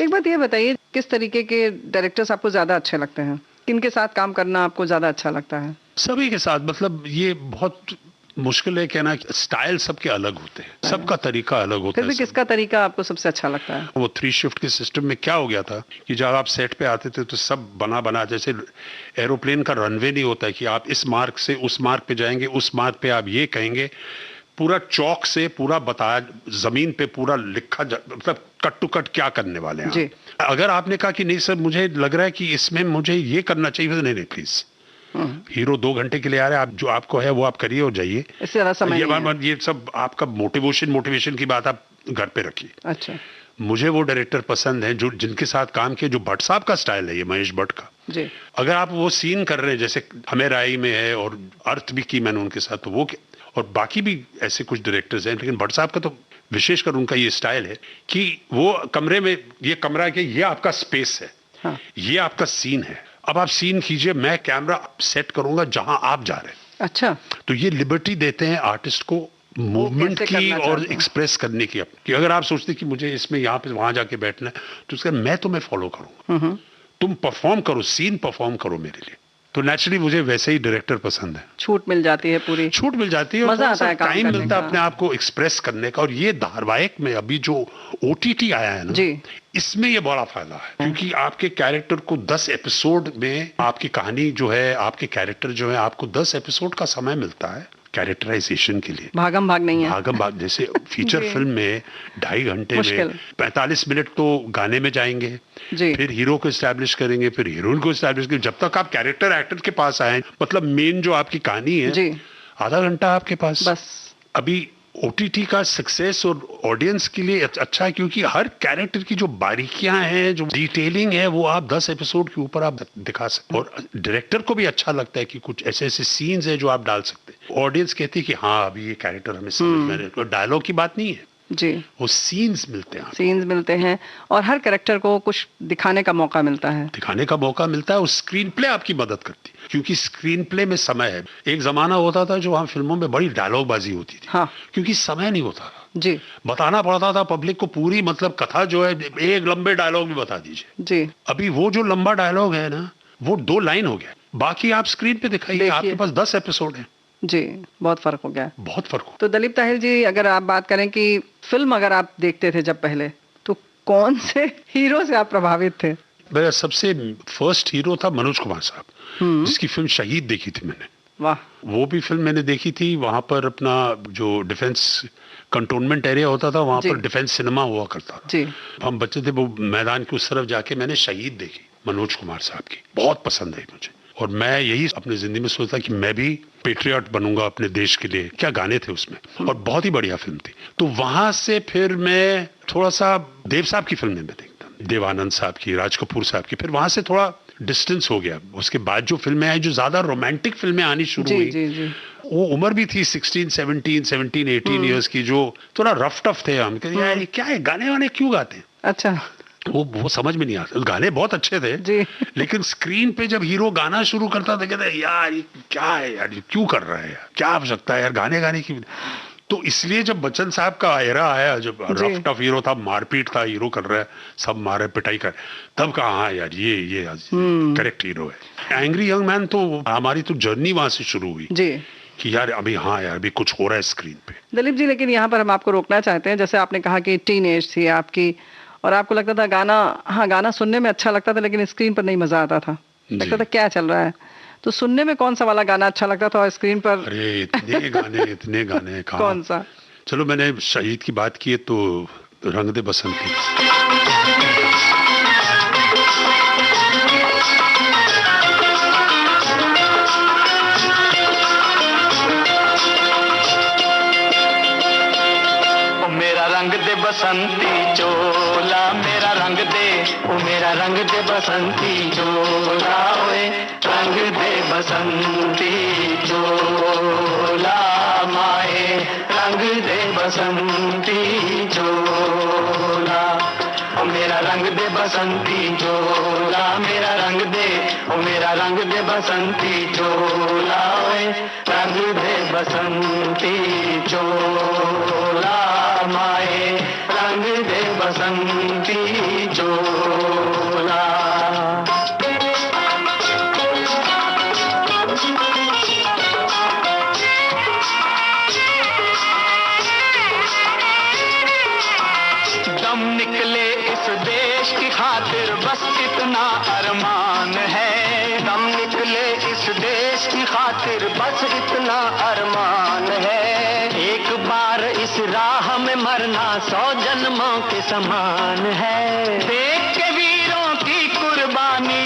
एक बात ये बताइए, किस तरीके के डायरेक्टर्स आपको ज्यादा अच्छे लगते हैं? किनके साथ काम करना आपको ज्यादा अच्छा लगता है?
सभी के साथ, मतलब ये बहुत मुश्किल है कहना, स्टाइल सबके अलग होते हैं, सबका तरीका अलग होता
फिर
है।
भी किसका तरीका आपको सबसे अच्छा लगता है?
वो 3 शिफ्ट के सिस्टम में क्या हो गया था कि जब आप सेट पे आते थे तो सब बना जैसे एरोप्लेन का रनवे नहीं होता है कि आप इस मार्ग से उस मार्ग पे जाएंगे, उस मार्ग पे आप ये कहेंगे, पूरा चौक से पूरा बताया, जमीन पे पूरा लिखा, मतलब कट टू कट क्या करने वाले हैं
जी।
अगर आपने कहा कि नहीं सर मुझे लग रहा है कि इसमें मुझे ये करना चाहिए, तो नहीं प्लीज, हीरो 2 घंटे के लिए आ रहे हैं, आप जो आपको है वो आप करिए और जाइए,
इससे ज्यादा समय नहीं है।
ये सब आपका मोटिवेशन की बात आप घर पे रखिए।
अच्छा,
मुझे वो डायरेक्टर पसंद है जो जिनके साथ काम किए, जो भट्ट साहब का स्टाइल है, ये महेश भट्ट का।
जी।
अगर आप वो सीन कर रहे हैं जैसे हमें राई में है, और अर्थ भी की मैंने उनके साथ, तो वो और बाकी भी ऐसे कुछ डायरेक्टर्स हैं, लेकिन भट्ट साहब का तो विशेषकर उनका ये स्टाइल है कि वो कमरे में, ये कमरा के, ये आपका स्पेस है,
हाँ।
ये आपका सीन है, अब आप सीन कीजिए, मैं कैमरा सेट करूंगा जहां आप जा रहे हैं।
अच्छा,
तो ये लिबर्टी देते हैं आर्टिस्ट को मूवमेंट
कैसे
की
करना
और
चाहते हैं।
एक्सप्रेस करने की। कि अगर आप सोचते कि मुझे इसमें यहाँ पे वहां जाके बैठना है, तो उसका मैं तुम्हें फॉलो करूंगा, तुम परफॉर्म करो, सीन परफॉर्म करो मेरे लिए। तो नेचुरली मुझे वैसे ही डायरेक्टर पसंद है।
छूट मिल जाती है, पूरी
छूट मिल जाती है, और
मजा
थोड़ा
आता
सा
है काम
टाइम
करने
मिलता है
का।
अपने आप को एक्सप्रेस करने का। और ये धारावाहिक में अभी जो OTT आया है ना
जी।
इसमें ये बड़ा फायदा है, क्योंकि आपके कैरेक्टर को 10 एपिसोड में, आपकी कहानी जो है, आपके कैरेक्टर जो है, आपको 10 एपिसोड का समय मिलता है कैरेक्टराइजेशन के लिए।
भागम भाग नहीं है।
भागम भाग, जैसे फीचर
जी।
फिल्म में 2.5 घंटे
मुश्किल।
में 45 मिनट तो गाने में जाएंगे,
जी।
फिर हीरो को एस्टैब्लिश करेंगे, फिर हीरोइन को एस्टैब्लिश करेंगे, जब तक आप कैरेक्टर एक्टर के पास आए, मतलब मेन जो आपकी कहानी है,
जी।
आधा घंटा आपके पास।
बस।
अभी OTT का सक्सेस और ऑडियंस के लिए अच्छा है, क्योंकि हर कैरेक्टर की जो बारीकियां हैं, जो डिटेलिंग है, वो आप 10 एपिसोड के ऊपर आप दिखा सकते हैं। और डायरेक्टर को भी अच्छा लगता है कि कुछ ऐसे ऐसे सीन्स हैं जो आप डाल सकते हैं। ऑडियंस कहती है कि हाँ अभी ये कैरेक्टर हमें समझ में आ रहा है। डायलॉग की बात नहीं है,
जी,
वो सीन्स मिलते हैं,
सीन्स मिलते हैं, और हर कैरेक्टर को कुछ दिखाने का मौका मिलता है।
दिखाने का मौका मिलता है। और स्क्रीन प्ले आपकी मदद करती है, क्योंकि स्क्रीन प्ले में समय है। एक जमाना होता था जो वहाँ फिल्मों में बड़ी डायलॉग बाजी होती थी,
हाँ।
क्योंकि समय नहीं होता था,
जी
बताना पड़ता था पब्लिक को पूरी, मतलब कथा जो है, एक लंबे डायलॉग में बता दीजिए।
जी।
अभी वो जो लंबा डायलॉग है ना, वो 2 लाइन हो गया, बाकी आप स्क्रीन पे दिखाइए,
देखिए।
आपके पास 10 एपिसोड है।
जी, बहुत फर्क हो गया है।
बहुत फर्क हो।
तो दिलीप ताहिल जी, अगर आप बात करें कि फिल्म अगर आप देखते थे जब पहले, तो कौन से हीरो से आप प्रभावित थे?
मेरा सबसे फर्स्ट हीरो था मनोज कुमार साहब, जिसकी फिल्म शहीद देखी थी मैंने।
वाह।
वो भी फिल्म मैंने देखी थी, वहां पर अपना जो डिफेंस कंटोनमेंट एरिया होता था, वहां
जी।
पर डिफेंस सिनेमा हुआ करता था।
जी।
हम बच्चे थे, वो मैदान की उस तरफ जाके मैंने शहीद देखी, मनोज कुमार साहब की, बहुत पसंद आई मुझे। और मैं यही अपनी जिंदगी में सोचता कि मैं भी पेट्रियट बनूंगा अपने देश के लिए। क्या गाने थे उसमें, और बहुत ही बढ़िया फिल्म थी। तो वहां से फिर मैं थोड़ा सा देव साहब की फिल्में में देखता, देवानंद साहब की, राज कपूर साहब की। फिर वहां से थोड़ा डिस्टेंस हो गया। उसके बाद जो फिल्में आई, जो ज्यादा रोमांटिक फिल्में आनी शुरू
जी
हुई,
जी जी।
वो उम्र भी थी 17 18 इयर्स की, जो थोड़ा रफ टफ थे। हम कहते यार ये क्या है, गाने वाने क्यों गाते हैं?
अच्छा।
वो समझ में नहीं आता। गाने बहुत अच्छे थे,
जी।
लेकिन स्क्रीन पे जब हीरो गाना शुरू करता था, कहते यार ये क्या है यार, ये क्यों कर रहा है यार, क्या आवश्यकता है यार गाने की। तो इसलिए जब बच्चन साहब का एरा आया, जब रफ टफ हीरो था, मारपीट था, हीरो कर रहा है, सब मारे पिटाई कर, तब कहा हाँ यार ये करेक्ट हीरो है। एंग्री यंग मैन तो हमारी तो जर्नी वहां से शुरू हुई
जी,
कि यार अभी हाँ यार अभी कुछ हो रहा है स्क्रीन पे।
दिलीप जी, लेकिन यहाँ पर हम आपको रोकना चाहते हैं। जैसे आपने कहा कि टीन एज थी आपकी, और आपको लगता था गाना, हाँ गाना सुनने में अच्छा लगता था, लेकिन स्क्रीन पर नहीं मजा आता था, लगता था क्या चल रहा है। तो सुनने में कौन सा वाला गाना अच्छा लगता था, और स्क्रीन पर?
अरे इतने गाने कहाँ।
कौन सा?
चलो मैंने शहीद की बात की है, तो रंग दे बसंती।
रंग दे बसंती चोला, मेरा रंग दे, ओ मेरा रंग दे बसंती चोला, ओए रंग दे बसंती चोला, माए रंग दे बसंती चोला, ओ मेरा रंग दे बसंती चोला, मेरा रंग दे, ओ मेरा रंग दे बसंती चोला, ओए रंग दे बसंती चोला, हम निकले इस देश की खातिर बस इतना अरमान है, हम निकले इस देश की खातिर बस इतना अरमान है, एक बार इस राह में मरना 100 जन्मों के समान है। देख के वीरों की कुर्बानी,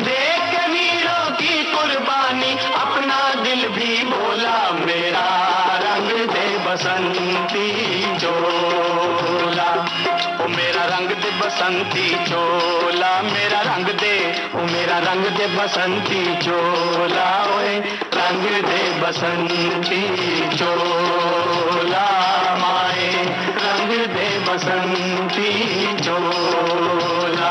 देख के वीरों की कुर्बानी, अपना दिल भी बोला मेरा रंग दे बसंती चोला, ओ मेरा रंग दे बसंती चोला, मेरा रंग दे, ओ मेरा रंग दे बसंती चोला, ओए रंग दे बसंती चोला, माए रंग दे बसंती चोला।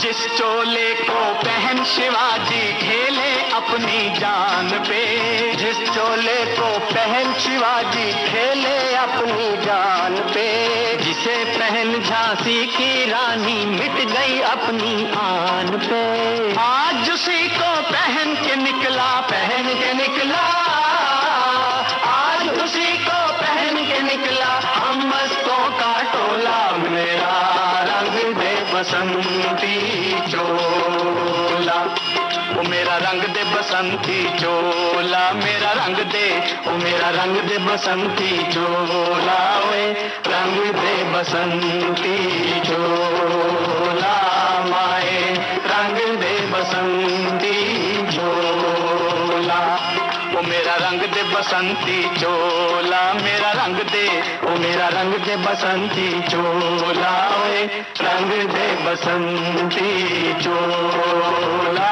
जिस चोले को पहन शिवाजी खेले अपनी जान पे, जिस चोले को पहन शिवाजी खेले अपनी जान पे, जिसे पहन झांसी की रानी मिट गई अपनी आन पे, आज उसी को पहन के निकला, पहन के निकला, आज उसी को पहन के निकला हम मस्तों का टोला, मेरा रंग दे बसंती चोला, ओ मेरा रंग दे बसंती चोला, मेरा रंग दे, ओ मेरा रंग दे बसंती चोला, ओए रंग दे बसंती चोला, माए रंग दे बसंती चोला, ओ मेरा रंग दे बसंती चोला, मेरा रंग दे, ओ मेरा रंग दे बसंती चोला, ओए रंग दे बसंती चोला,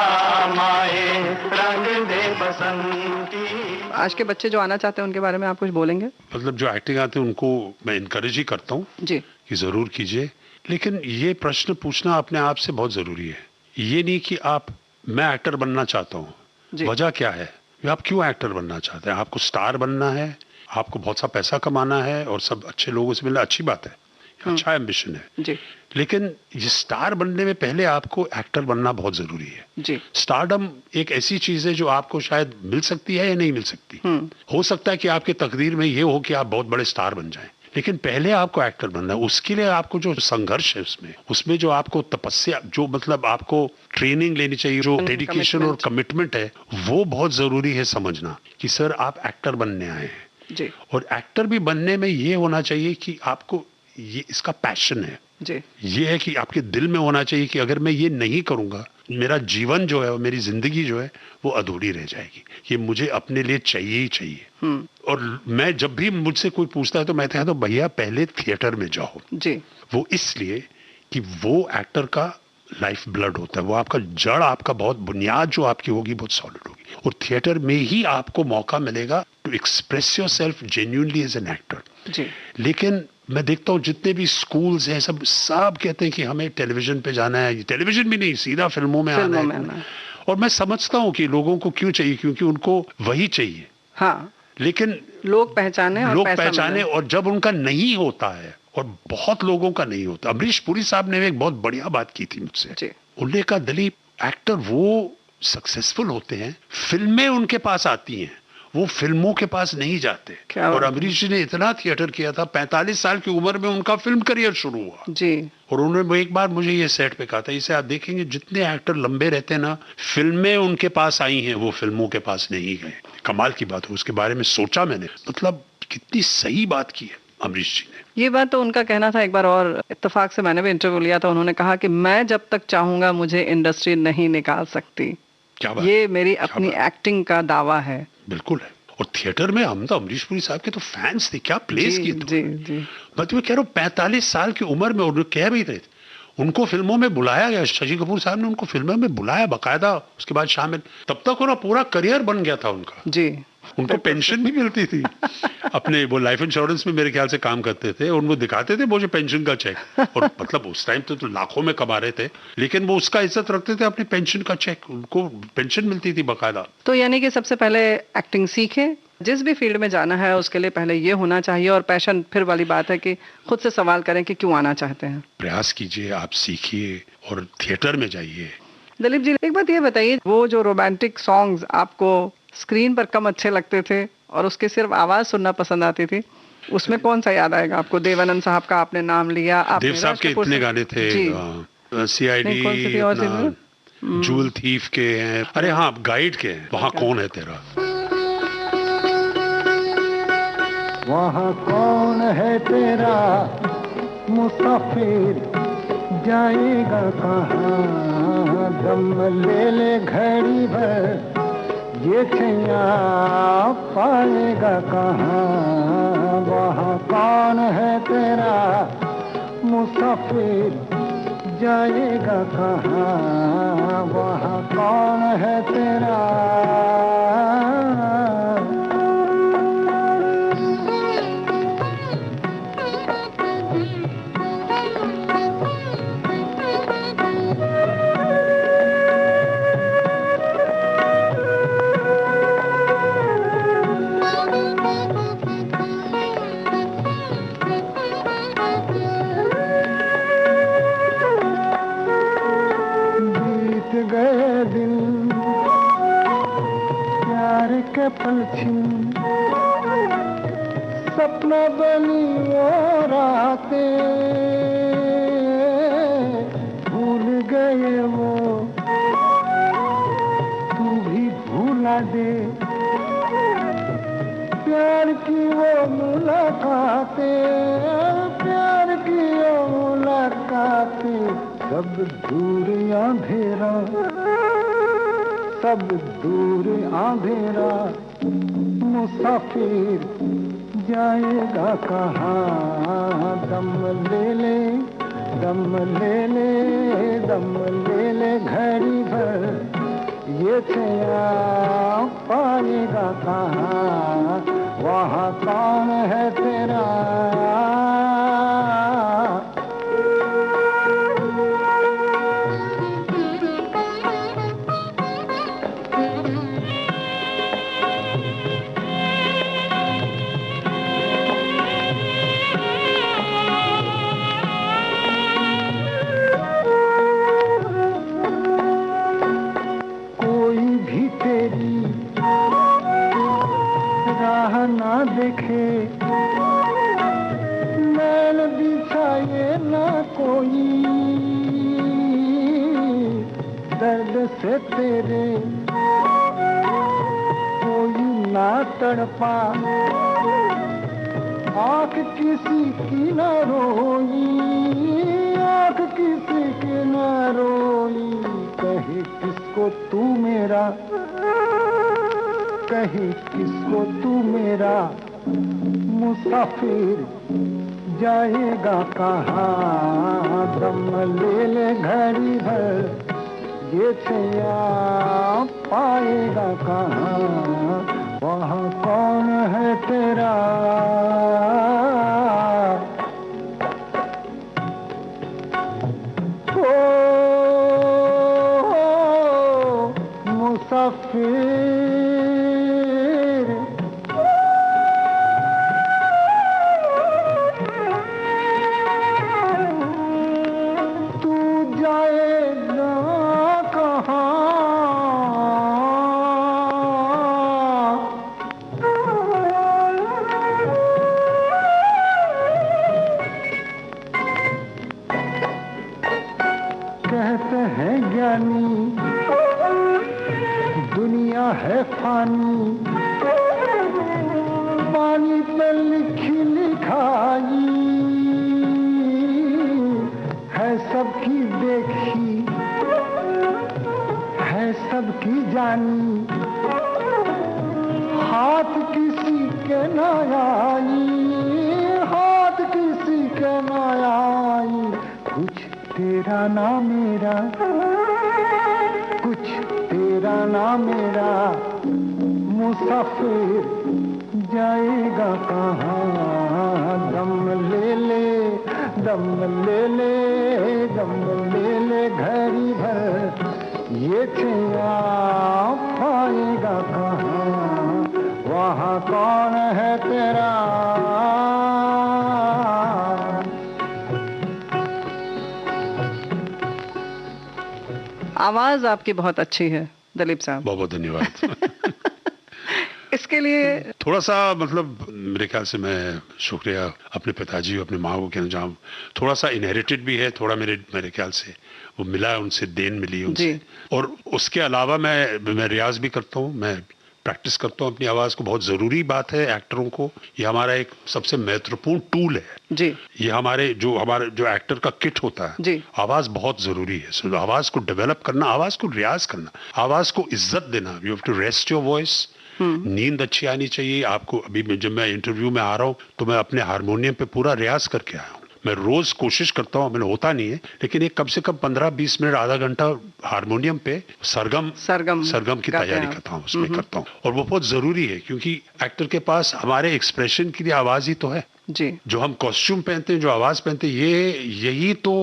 माए रंग दे बसंती।
आज के बच्चे जो आना चाहते हैं उनके बारे में आप कुछ बोलेंगे?
मतलब जो एक्टिंग आते हैं उनको मैं इनकरेज ही करता हूँ
जी
कि जरूर कीजिए, लेकिन ये प्रश्न पूछना अपने आप से बहुत जरूरी है। ये नहीं कि आप मैं एक्टर बनना चाहता हूँ, वजह क्या है, आप क्यों एक्टर बनना चाहते हैं? आपको स्टार बनना है, आपको बहुत सा पैसा कमाना है और सब अच्छे लोगों से मिलना, अच्छी बात है, अच्छा एम्बिशन है
जी।
लेकिन ये स्टार बनने में पहले आपको एक्टर बनना बहुत जरूरी है
जी।
स्टारडम एक ऐसी चीज है जो आपको शायद मिल सकती है या नहीं मिल सकती। हो सकता है कि आपके तकदीर में ये हो कि आप बहुत बड़े स्टार बन जाएं, लेकिन पहले आपको एक्टर बनना है। उसके लिए आपको जो संघर्ष है उसमें जो आपको तपस्या, जो मतलब आपको ट्रेनिंग लेनी चाहिए, जो डेडिकेशन और कमिटमेंट है, वो बहुत जरूरी है समझना कि सर आप एक्टर बनने आए हैं
जी।
और एक्टर भी बनने में ये होना चाहिए कि आपको ये इसका पैशन है
जी।
ये है कि आपके दिल में होना चाहिए कि अगर मैं ये नहीं करूंगा मेरा जीवन जो है, मेरी जिंदगी जो है वो अधूरी रह जाएगी, ये मुझे अपने लिए चाहिए ही चाहिए। और मैं जब भी मुझसे कोई पूछता है तो मैं कहता हूं भैया पहले थिएटर में जाओ
जी।
वो इसलिए कि वो एक्टर का लाइफ ब्लड होता है, वो आपका जड़, आपका बहुत बुनियाद जो आपकी होगी बहुत सॉलिड होगी, और थिएटर में ही आपको मौका मिलेगा to express yourself genuinely as an actor जी। लेकिन मैं देखता हूँ जितने भी स्कूल्स हैं सब कहते हैं कि हमें टेलीविजन पे जाना है, टेलीविजन भी नहीं सीधा फिल्मों में आना है। और मैं समझता हूँ कि लोगों को क्यों चाहिए, क्योंकि उनको वही चाहिए। हाँ, लेकिन लोग पहचाने और जब उनका नहीं होता है, और बहुत लोगों का नहीं होता। अमरीश पुरी साहब ने एक बहुत बढ़िया बात की थी मुझसे, उन्होंने कहा दिलीप एक्टर वो सक्सेसफुल होते हैं, फिल्में उनके पास आती हैं, वो फिल्मों के पास नहीं जाते। और अमरीश जी ने इतना थिएटर किया था, 45 साल की उम्र में उनका फिल्म करियर शुरू हुआ जी। और उन्होंने एक बार मुझे ये सेट पे कहा था, इसे आप देखेंगे जितने एक्टर लंबे रहते हैं ना, फिल्में उनके पास आई हैं, वो फिल्मों के पास नहीं गए। कमाल की बात है, उसके बारे में सोचा मैंने, मतलब कितनी सही बात की है अमरीश जी ने।
ये बात तो उनका कहना था। एक बार और इत्तेफाक से मैंने भी इंटरव्यू लिया था, उन्होंने कहा कि मैं जब तक चाहूंगा मुझे इंडस्ट्री नहीं निकाल सकती। क्या बात? ये मेरी अपनी एक्टिंग का दावा है।
बिल्कुल है। और थिएटर में हम तो अमरीश पुरी साहब के तो फैंस थे, क्या प्लेस किए थे। मैं तुम्हें कह रहा हूँ 45 साल की उम्र में, और कह भी थे उनको फिल्मों में बुलाया गया, शशि कपूर साहब ने उनको फिल्मों में बुलाया बाकायदा, उसके बाद शामिल, तब तक उनका पूरा करियर बन गया था उनका जी। उनको पेंशन भी मिलती थी अपने, वो लाइफ इंश्योरेंस में मेरे ख्याल से काम करते थे, और उनको दिखाते थे मुझे पेंशन का चेक, और मतलब उस टाइम तो लाखों में कमा रहे थे, लेकिन वो उसका इज्जत रखते थे अपने पेंशन का चेक, उनको पेंशन मिलती थी बाकायदा।
तो यानी कि सबसे पहले एक्टिंग सीखे, जिस भी फील्ड में जाना है उसके लिए पहले ये होना चाहिए, और पैशन फिर वाली बात है कि खुद से सवाल करें कि क्यों आना चाहते हैं।
प्रयास कीजिए, आप सीखिए और थिएटर में जाइए।
दिलीप जी, एक बात ये बताइए, वो जो रोमांटिक सॉन्ग्स आपको स्क्रीन पर कम अच्छे लगते थे और उसके सिर्फ आवाज सुनना पसंद आती थी, उसमें कौन सा याद आएगा आपको? देवानंद साहब का आपने नाम लिया,
देव साहब के इतने गाने थे, CID, जूल थीफ के हैं, अरे हाँ गाइड के हैं, वहाँ कौन है तेरा,
वहाँ कौन है तेरा मुसाफिर, जाएगा कहाँ, दम ले ले घड़ी भर, ये छैया पाएगा कहाँ। वहाँ कौन है तेरा मुसाफिर, जाएगा कहाँ, वहाँ कौन है तेरा। पलछिन सपना बनी वो रातें, भूल गए वो तू भी भूला दे, प्यार की वो मुलाकातें, प्यार की वो मुलाकातें, सब दूर अंधेरा, सब दूर अंधेरा, मुसाफिर जाएगा कहाँ, दम ले ले, दम ले ले, दम ले ले घड़ी भर, ये छैया पाएगा कहाँ, वहाँ कौन है तेरा। ना देखे मैल बिछाए ना कोई, दर्द से तेरे कोई ना तड़पा, आँख किसी की ना रोई, आँख किसी की ना रोई, कहे किसको तू मेरा, कहे किसको तू मेरा, मुसाफिर जाएगा कहाँ, दम ले ले घड़ी भर, ये छैया पाएगा कहाँ, वहाँ कौन है तेरा। ओ मुसाफिर कहते हैं ज्ञानी दुनिया है फानी, पानी पर लिखी लिखाई है, सबकी देखी है, सबकी जानी, हाथ किसी के न आई, हाथ किसी के न आई, कुछ तेरा ना मेरा, कुछ तेरा ना मेरा, मुसाफिर जाएगा कहाँ, दम ले ले, दम ले ले, दम ले ले घड़ी भर, ये छैया पाएगा कहाँ, वहाँ कौन है तेरा।
आवाज आपकी बहुत अच्छी है दिलीप साहब।
बहुत बहुत धन्यवाद।
इसके लिए
थोड़ा सा मतलब मेरे ख्याल से मैं शुक्रिया अपने पिताजी और अपने माँ को कहना चाहूँ। थोड़ा सा इनहेरिटेड भी है, थोड़ा मेरे ख्याल से वो मिला है, उनसे देन मिली है उनसे। और उसके अलावा मैं रियाज भी करता हूँ, मैं प्रैक्टिस करता हूँ अपनी आवाज़ को। बहुत ज़रूरी बात है एक्टरों को, ये हमारा एक सबसे महत्वपूर्ण टूल है
जी।
ये हमारे जो एक्टर का किट होता है
जी।
आवाज़ बहुत ज़रूरी है। सो आवाज़ को डेवलप करना, आवाज़ को रियाज करना, आवाज़ को इज्जत देना। You have to rest your voice. नींद अच्छी आनी चाहिए आपको। अभी जब मैं इंटरव्यू में आ रहा हूँ तो मैं अपने हारमोनियम पे पूरा रियाज करके आया हूँ। मैं रोज कोशिश करता हूँ, मैंने होता नहीं है, लेकिन एक कम से कम 15-20 मिनट आधा घंटा हारमोनियम पे सरगम की तैयारी करता हूँ, उसमें करता हूँ। और वो बहुत जरूरी है क्योंकि एक्टर के पास हमारे एक्सप्रेशन के लिए आवाज ही तो है
जी।
जो हम कॉस्ट्यूम पहनते हैं, जो आवाज पहनते हैं, यही तो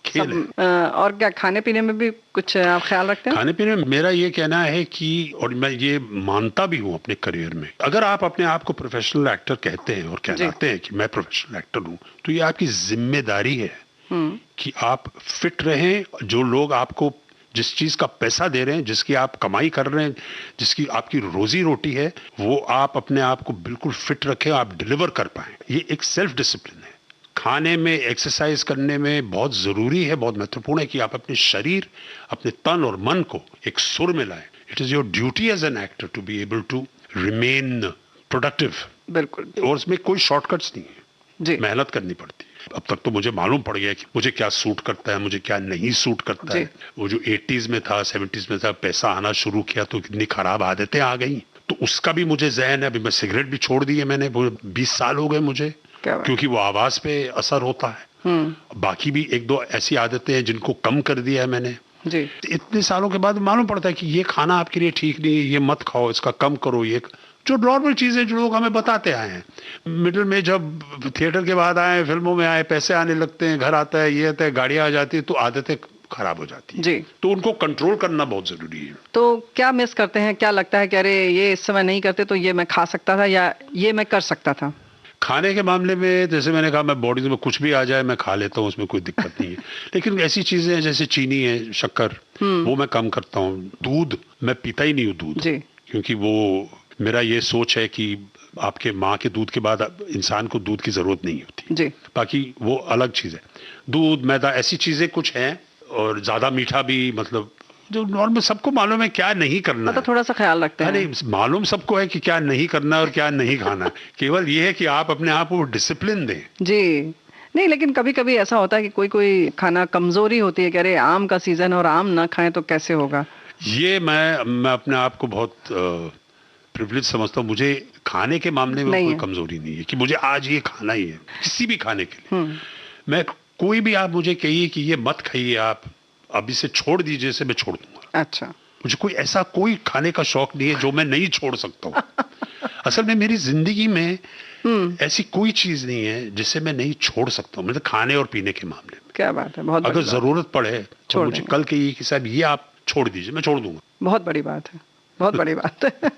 खेल है।
और क्या खाने पीने में भी कुछ आप ख्याल रखते हैं?
खाने पीने में मेरा ये कहना है कि, और मैं ये मानता भी हूँ अपने करियर में, अगर आप अपने आप को प्रोफेशनल एक्टर कहते हैं और कहलाते हैं कि मैं प्रोफेशनल एक्टर हूँ, तो ये आपकी जिम्मेदारी है कि आप फिट रहें। जो लोग आपको जिस चीज का पैसा दे रहे हैं, जिसकी आप कमाई कर रहे हैं, जिसकी आपकी रोजी रोटी है, वो आप अपने आप को बिल्कुल फिट रखें, आप डिलीवर कर पाए। ये एक सेल्फ डिसिप्लिन है। खाने में, एक्सरसाइज करने में बहुत जरूरी है, बहुत महत्वपूर्ण है कि आप अपने शरीर, अपने तन और मन को एक सुर में लाएं। It is your duty as an actor to be able to remain productive.
बिल्कुल।
और उसमें कोई शॉर्टकट्स नहीं है
जी।
मेहनत करनी पड़ती है। अब तक तो मुझे मालूम पड़ गया कि मुझे क्या सूट करता है, मुझे क्या नहीं सूट करता है। वो जो 80s में था, 70s में था, पैसा आना शुरू किया तो कितनी खराब आदतें आ गई, तो उसका भी मुझे ज़हन है। अभी मैं सिगरेट भी छोड़ दी है मैंने, 20 साल हो गए मुझे, क्योंकि वो आवाज पे असर होता है। बाकी भी एक दो ऐसी आदतें हैं जिनको कम कर दिया है मैंने
जी।
इतने सालों के बाद मालूम पड़ता है कि ये खाना आपके लिए ठीक नहीं है, ये मत खाओ, इसका कम करो। ये जो नॉर्मल चीजें जो लोग हमें बताते आए हैं, मिडिल में जब थिएटर के बाद आए, फिल्मों में आए, पैसे आने लगते हैं, घर आता है, ये आता है, गाड़ियां आ जाती है, तो आदतें खराब हो जाती है
जी।
तो उनको कंट्रोल करना बहुत जरूरी है।
तो क्या मिस करते हैं, क्या लगता है कि अरे ये इस समय नहीं करते तो ये मैं खा सकता था या ये मैं कर सकता था?
खाने के मामले में जैसे मैंने कहा, मैं बॉडी में कुछ भी आ जाए मैं खा लेता हूँ, उसमें कोई दिक्कत नहीं है। लेकिन ऐसी चीजें हैं जैसे चीनी है, शक्कर, वो मैं कम करता हूँ। दूध मैं पीता ही नहीं हूँ दूध, क्योंकि वो मेरा ये सोच है कि आपके माँ के दूध के बाद इंसान को दूध की जरूरत नहीं होती
जी।
बाकी वो अलग चीज है। दूध, मैदा, ऐसी चीजें कुछ हैं। और ज्यादा मीठा भी, मतलब जो नॉर्मल सबको मालूम है क्या नहीं करना है,
थोड़ा सा ख्याल रखते हैं।
नहीं, मालूम सबको है कि क्या नहीं करना है और क्या नहीं खाना है। केवल ये है कि आप अपने आप को डिसिप्लिन दें।
जी। नहीं, लेकिन कभी कभी ऐसा होता है कि कोई कोई खाना कमजोरी होती है कि अरे आम का सीजन और आम ना खाएं तो कैसे होगा। ये
मैं अपने आप को बहुत प्रिविलेज समझता हूँ। मुझे खाने के मामले में कोई कमजोरी नहीं है कि मुझे आज ये खाना ही है, किसी भी खाने के लिए। मैं कोई भी आप मुझे कहिए कि ये मत खाइए, आप अब इसे छोड़ दीजिए, से मैं छोड़ दूंगा।
अच्छा।
मुझे कोई खाने का शौक नहीं है जो मैं नहीं छोड़ सकता हूँ। असल में मेरी जिंदगी में ऐसी कोई चीज नहीं है जिसे मैं नहीं छोड़ सकता हूँ, मतलब खाने और पीने के मामले में।
क्या बात है, बहुत
अगर जरूरत पड़े तो मुझे कल कहिए कि साहब ये आप छोड़ दीजिए, मैं छोड़ दूंगा।
बहुत बड़ी बात है, बहुत बड़ी बात है।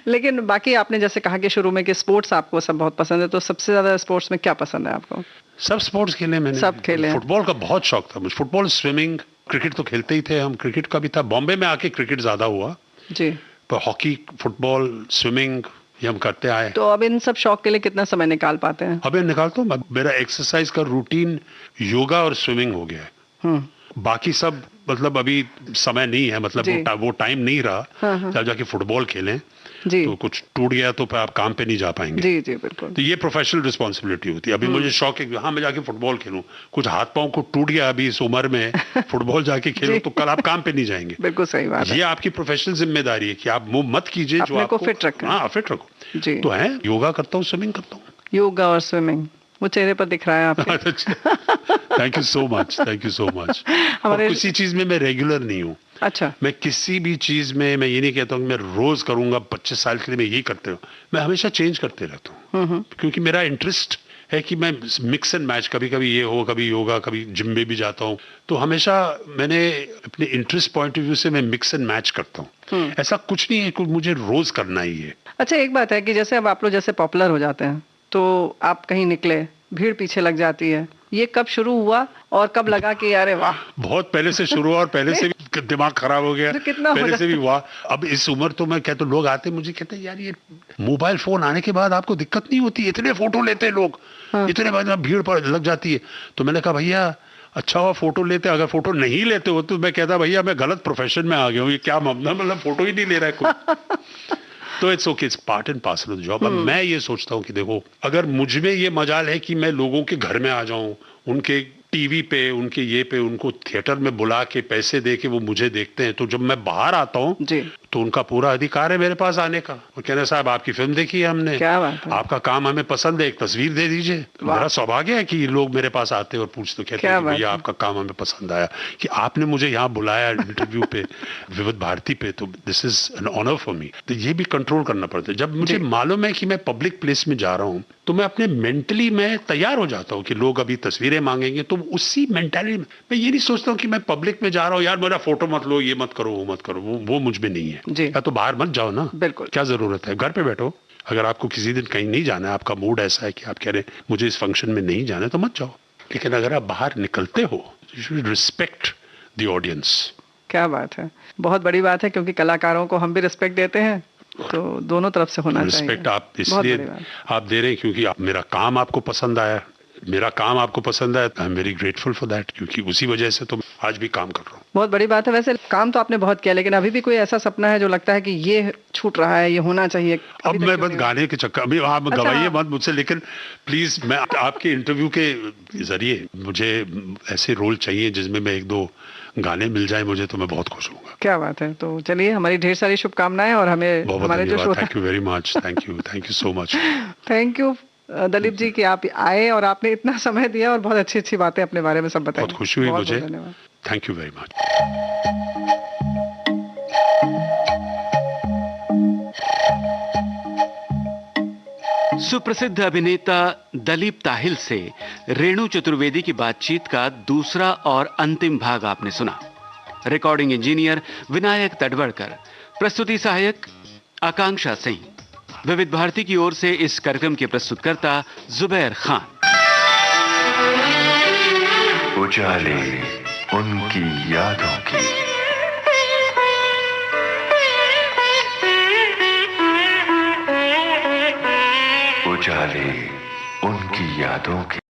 लेकिन बाकी आपने जैसे कहा कि शुरू में कि स्पोर्ट्स आपको सब बहुत पसंद है, तो सबसे ज्यादा स्पोर्ट्स में क्या पसंद है आपको?
सब स्पोर्ट्स खेले मैंने,
सब खेले।
फुटबॉल का बहुत शौक था मुझे, फुटबॉल, स्विमिंग, क्रिकेट तो खेलते ही थे हम। क्रिकेट का भी था, बॉम्बे में आके क्रिकेट ज्यादा हुआ
जी,
पर हॉकी, फुटबॉल, स्विमिंग ये हम करते आए।
तो अब इन सब शौक के लिए कितना समय निकाल पाते हैं?
अभी निकालता हूँ। मेरा एक्सरसाइज का रूटीन योगा और स्विमिंग हो गया है। बाकी सब मतलब अभी समय नहीं है, मतलब वो टाइम नहीं रहा। जब जाके फुटबॉल खेलें तो कुछ टूट गया तो फिर आप काम पे नहीं जा पाएंगे।
जी जी बिल्कुल।
तो ये प्रोफेशनल रिस्पॉन्सिबिलिटी होती है। अभी मुझे शौक है, हाँ मैं जाके फुटबॉल खेलूं, कुछ हाथ पांव को टूट गया अभी इस उम्र में, फुटबॉल जाके खेलो तो कल आप काम पे नहीं जाएंगे।
बिल्कुल सही बात है।
ये आपकी प्रोफेशनल जिम्मेदारी है कि आप वो मत कीजिए जो आपको
फिट रखें।
हाँ फिट रखो
जी।
तो है, योगा करता हूँ, स्विमिंग करता हूँ।
योगा और स्विमिंग वो चेहरे पर दिख रहा है आपके।
Thank you so much, thank you so much. किसी चीज में मैं रेगुलर नहीं हूँ।
अच्छा।
मैं किसी भी चीज में, मैं ये नहीं कहता हूँ कि मैं रोज करूंगा 25 साल के लिए मैं यही करते हूँ। मैं हमेशा चेंज करते रहता हूँ क्योंकि मेरा इंटरेस्ट है कि मैं मिक्स एंड मैच, कभी कभी ये हो, कभी योगा, कभी जिम में भी जाता हूँ। तो हमेशा मैंने अपने इंटरेस्ट पॉइंट ऑफ व्यू से मैं मिक्स एंड मैच करता हूँ। ऐसा कुछ नहीं है कि मुझे रोज करना ही है।
अच्छा, एक बात है कि जैसे अब आप लोग जैसे पॉपुलर हो जाते हैं तो आप कहीं निकले, भीड़ पीछे लग जाती है, ये कब शुरू हुआ और कब लगा कि अरे वाह?
बहुत पहले से शुरू हुआ और पहले से भी दिमाग खराब हो गया,
तो कितना हो
पहले से भी
जाता
हुआ। अब इस उम्र तो मैं कहता, लोग आते मुझे कहते यार ये मोबाइल फोन आने के बाद आपको दिक्कत नहीं होती, इतने फोटो लेते हैं लोग, इतने बाद भीड़ पर लग जाती है। तो मैंने कहा भैया अच्छा हुआ फोटो लेते, अगर फोटो नहीं लेते हो तो मैं कहता भैया मैं गलत प्रोफेशन में आ गया हूँ, ये क्या मतलब फोटो ही नहीं ले रहा है कोई। तो it's okay, it's part and parcel of the job. अब मैं ये सोचता हूँ कि देखो, अगर मुझ में ये मजाल है कि मैं लोगों के घर में आ जाऊं, उनके टीवी पे, उनके ये पे, उनको थिएटर में बुला के पैसे दे के वो मुझे देखते हैं, तो जब मैं बाहर आता हूँ तो उनका पूरा अधिकार है मेरे पास आने का और कहना साहब आपकी फिल्म देखी है हमने,
क्या बात है?
आपका काम हमें पसंद है, एक तस्वीर दे दीजिए। मेरा सौभाग्य है कि लोग मेरे पास आते हैं और पूछते कहते हैं भैया आपका काम हमें पसंद आया, कि आपने मुझे यहाँ बुलाया इंटरव्यू पे विविध भारती पे, तो this is an honour for me. तो ये भी कंट्रोल करना पड़ता है। जब मुझे मालूम है कि मैं पब्लिक प्लेस में जा रहा हूँ तो मैं अपने मेंटली मैं तैयार हो जाता हूँ कि लोग अभी तस्वीरें मांगेंगे, तो उसी मेंटालिटी में मैं ये नहीं सोचता हूँ कि मैं पब्लिक में जा रहा हूँ यार मेरा फोटो मत लो, ये मत करो, वो मत करो, वो मुझ में नहीं है। या तो बाहर मत जाओ ना,
बिल्कुल, क्या
जरूरत है, घर पे बैठो। अगर आपको किसी दिन कहीं नहीं जाना है, आपका मूड ऐसा है कि आप कह रहे हैं मुझे इस फंक्शन में नहीं जाना है, तो मत जाओ। लेकिन अगर आप बाहर निकलते हो, you should respect the audience.
क्या बात है, बहुत बड़ी बात है, क्योंकि कलाकारों को हम भी रिस्पेक्ट देते हैं, तो दोनों तरफ से होना चाहिए।
रिस्पेक्ट आप इसलिए आप दे रहे हैं क्योंकि मेरा काम आपको पसंद आया, मेरा काम आपको पसंद है, I am very grateful for that, क्योंकि उसी वजह से तो आज भी काम कर रहा हूँ।
बहुत बड़ी बात है। वैसे काम तो आपने बहुत किया, लेकिन अभी भी कोई ऐसा सपना है जो लगता है कि ये छूट रहा है, ये होना चाहिए?
अब मैं बस गाने के चक्कर में, आप गवाइए मत मुझसे, लेकिन प्लीज मैं आपके इंटरव्यू के जरिए मुझे ऐसे रोल चाहिए जिसमें मैं एक दो गाने मिल जाए मुझे, तो मैं बहुत खुश हूँगा।
क्या बात है। तो चलिए, हमारी ढेर सारी शुभकामनाएं और हमें हमारे जो श्रोता,
thank you very much, thank you so much.
Thank you Dalip ji कि आप आए और आपने इतना समय दिया और बहुत अच्छी अच्छी बातें अपने बारे में सब बताई।
बहुत खुशी हुई मुझे, थैंक यू वेरी मच।
सुप्रसिद्ध अभिनेता दलीप ताहिल से रेणु चतुर्वेदी की बातचीत का दूसरा और अंतिम भाग आपने सुना। रिकॉर्डिंग इंजीनियर विनायक तडवड़कर, प्रस्तुति सहायक आकांक्षा सिंह। विविध भारती की ओर से इस कार्यक्रम के प्रस्तुतकर्ता जुबैर खान।
उजाले उनकी यादों की, उजाले उनकी यादों की।